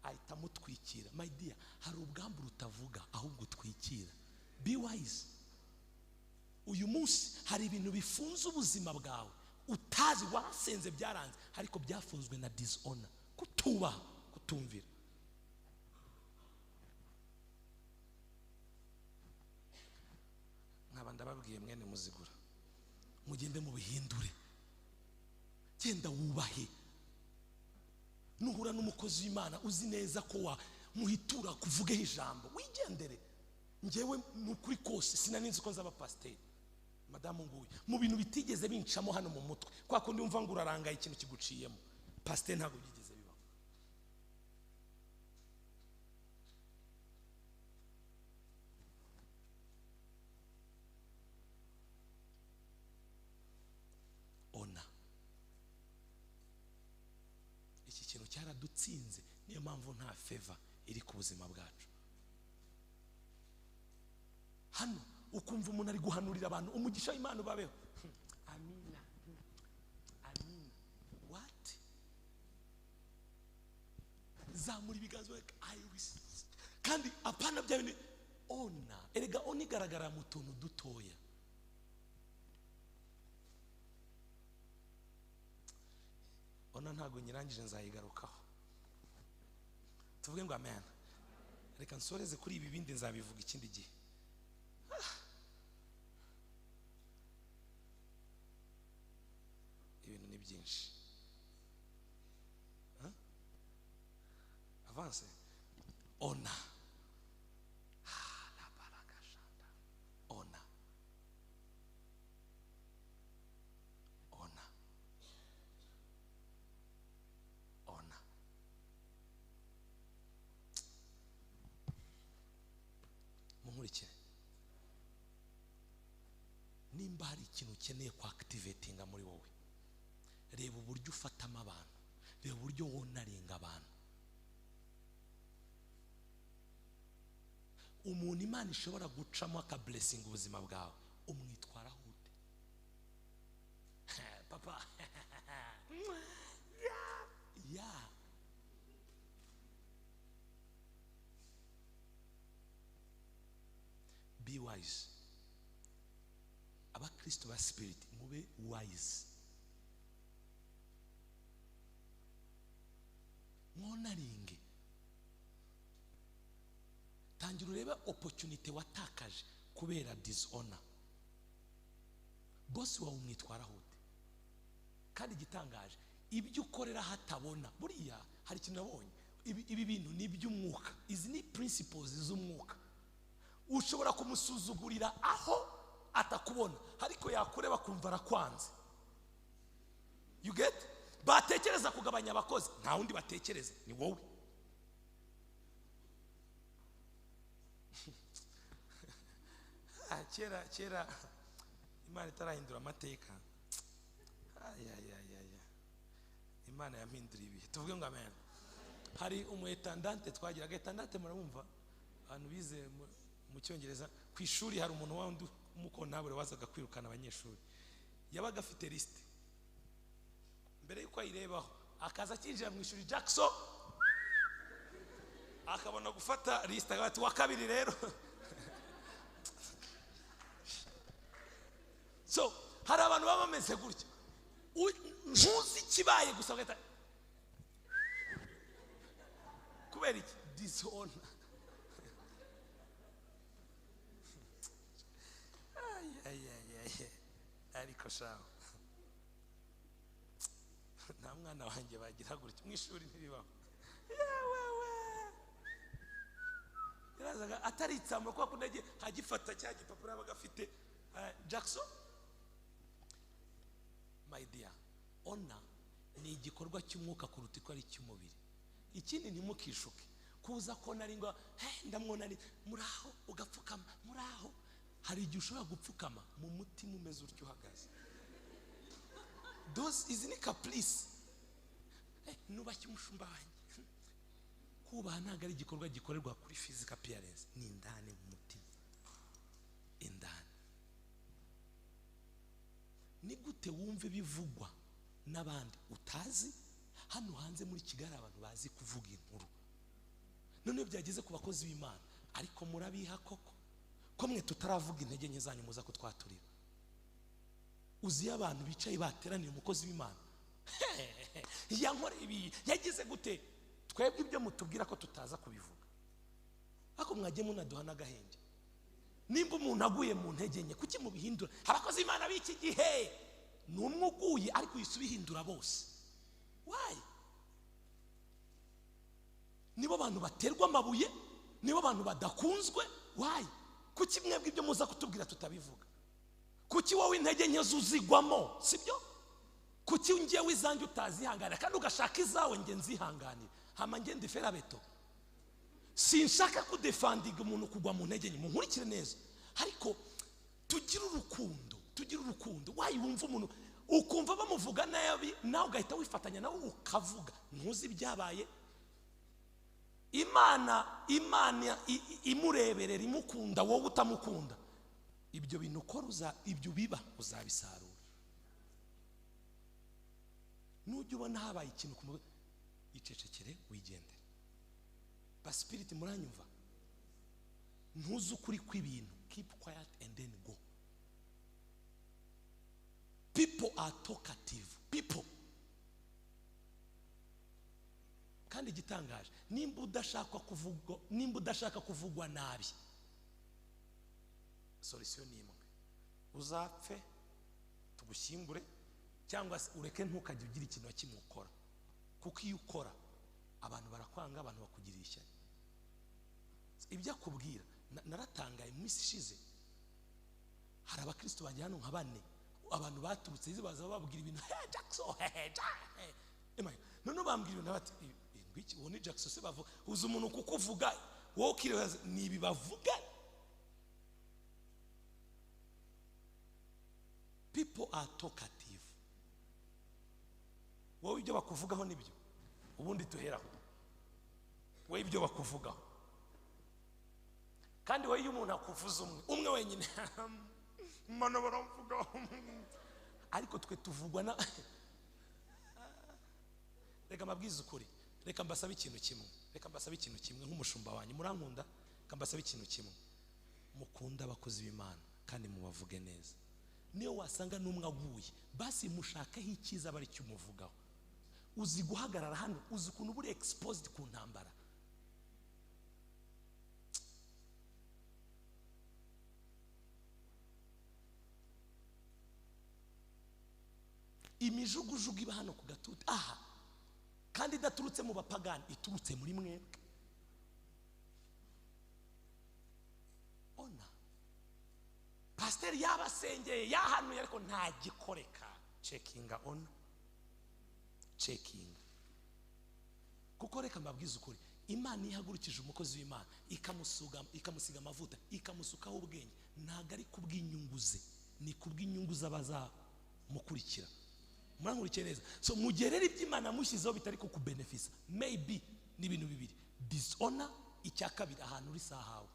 ahita mutwikira. My dear, hari ubwambu rutavuga ahubwo twikira. Be wise. Uyu munsi hari ibintu bifunze ubuzima bwawe utazi, wasenze byaranze, ariko byafunzwe na dishonor, kutubaha, kutumvira. Nkaba ndababwiye mwene Muzigura, mugende mu bihindure, genda wubahe. Nuhura n'umukozi w'Imana uzi neza ko wa muhitura kuvugeho ijambo, wigendere. Ngewe nukuri kose sinaninzi ko nzaba pasteur, madamu nguye, mu bintu bitigeze bincamo hano mu mutwe, kwa kundi umva ngo urarangaye ikintu kiguciyemo. Pasteur ntabwo byigeze bibaho. Ona iki kintu cyaradutsinze, niyo mpamvu nta favor iri ku buzima bwacu. Hano ukumva umuntu ari guhanurira abantu umugisha w'Imana babeho. Amina. Amina. What? Zamura ibiganza we, I wish. Kandi apana bya bine ona. Erega onigaragara mu tuntu dutoya. Ona ntago nyirangije nzayigarukaho. Tuvuge ngo amen. Reka nsoreze kuri ibi bindi nzabivuga ikindi gihe. Ibintu ni byinshi. Avance. Ona. La barakashanda. Ona. Ona. Ona. Munkurikire. Nimba hari ikintu ukeneye kwa activatinga muri wowe, reba uburyo ufatamo abantu, reba uburyo wonaringa abantu. Umuntu Imana ishobora gucamo aka blessing ubuzima bwawe, umwitwaraho ute? Papa. Yeah. Be wise. Abakristo ba spirit mube wise. Mwonaringe. Tangira urebe opportunity watakaje kubera dishonor. Boss wawe umwitwaraho ute? Kandi gitangaje, ibyo ukorera hatabona, buriya hari ikintu nabonye, ibi bintu ni iby'umwuka. Izi ni principles z'umwuka. Ushobora kumusuzugurira aho atakubona, ariko yakureba kumva arakwanze. You get? Batekereza kugabanya abakozi, nta wundi batekereza, ni wowe. Kera Imana itarahindura amateka. Ay. Imana yampinduriye ibihe tuvuge ngo amen. Hari umuetandante twagiraga, etandante murabumva abantu bize mu cyongereza ku ishuri. Hari umuntu wandi umukontabure wazaga kwirukana abanyeshuri, yabaga afite liste mbere yuko ayirebaho, akaza akinjira mu ishuri Jackson akabona gufata liste agati wa kabiri rero. So hari abantu baba bameze gutya, ntuzi kibaye gusa ugahita kubera iki dishonor. Ariko shaho nta mwana wanjye bagira gutya mu ishuri ntibibaho. Yarazaga ataritsamba kwa kunege hagifata cya gipapuro abaga afite Jackson. My dear, honor ni igikorwa cy'umwuka kuruta ko ari cy'umubiri. Ikindi ntimukishuke kuza ko nari ngo ndamwona ari muraho ugapfukama muraho. Hari igihe ushobora gupfukama mu mutima umeze utyo uhagaze. Those is ni caprice. Nubashye umushumba wanjye. Kubaha ntabwo ari igikorwa gikorerwa kuri physical appearance, ni indani mu mutima. Indani. Ni gute wumve bivugwa n'abandi utazi? Hano hanze muri Kigali abantu bazi kuvuga inkuru, none byageze ku bakozi b'Imana ariko murabiha koko ko mwe tutaravuga intege nke zanyu muza kutwaturira. Uzi abantu bicaye bateraniye umukozi w'Imana yankore ibi yagize gute, twebwe ibyo mutubwira ko tutaza kubivuga, ako mwagiye munaduha n'agahenge. Nimba umuntu aguye mu ntege nke kuki mubihindura? Abakozi b'Imana b'iki gihe n'umwe uguye ariko yisubihindura bose. Why? Nibo abantu baterwa amabuye, nibo abantu badakunzwe. Why? Kuki mwebwe ibyo muza kutubwira tutabivuga? Kuki wowe intege nke zuzigwamo, sibyo? Kuki ngewe izanjye utazihangana kandi ugashaka izawe nge nzihanganira? Hama nge ndi ferabeto. Sinshaka kudefandiga umuntu kugwa mu ntege nke, munkurikire neza. Ariko tugira urukundo. Why wumva umuntu ukumva bamuvuga nabi nawe ugahita wifatanya nawe ukavuga? Ntuzi byabaye Imana imureberera imukunda wowe utamukunda. Ibyo bintu ukora ibyo biba uzabisarura. Nujya ubona habaye ikintu kumwe icecekere wigendere. Ba spirit muranyumva? Ntuzi ukuri kw'ibintu. Keep quiet and then go. People are talkative. People. Kandi gitangaje, nimba udashaka kuvugwa nabi, solution ni imwe. Uzapfe tugushyingure cyangwa ureke ntukajye ugira ikintu kimwe ukora. Kuko iyo ukora abantu barakwanga, abantu bakugirira ishyari. Ibyo akubwira naratangaye mu minsi ishize. Hari abakristo bajya hano nka bane, abantu baturutse baza bababwira ibintu Jackson none bambwira nabati ngwiki wone Jackson se bavuga uza umuntu kukuvuga wowe ukiribaza nibi bavuga. People are talkative. Wowe ibyo bakuvugaho nibyo ubundi tuheraho. Wowe ibyo bakuvugaho kandi wowe iyo umuntu akuvuza umwe wenyine mano baramvugaho, ariko twe tuvugwa na reka mabwiza ukuri. Reka mbasabe ikintu kimwe nk'umushumba wanyu murankunda. Reka mbasabe ikintu kimwe, mukunda abakozi b'Imana kandi mubavuge neza. Niyo wasanga n'umwe aguye basi mushakaho icyiza bari cyumuvugaho. Uzi guhagarara hano, uzi ukuntu buri exposed ku ntambara. Imijugujugu iba hano ku gatuti aha, kandi idaturutse mu bapagani, iturutse muri mwebwe. Ona pastor yabasengeye yahanuye ariko nta gikoreka. Checkinga ona, checking. Kuko reka mbabwiza ukuri, Imana ihagurukije umukozi w'Imana ikamusiga amavuta ikamusukaho ubwenge, ntago ari kubw'inyungu ze, ni kubw'inyungu z'abazamukurikira. murankurikiye neza. So mugerera iby'Imana mushyizeho bitari kukubenefisa, maybe ni ibintu bibiri: dishonor, icya kabiri ahantu uri sahawe.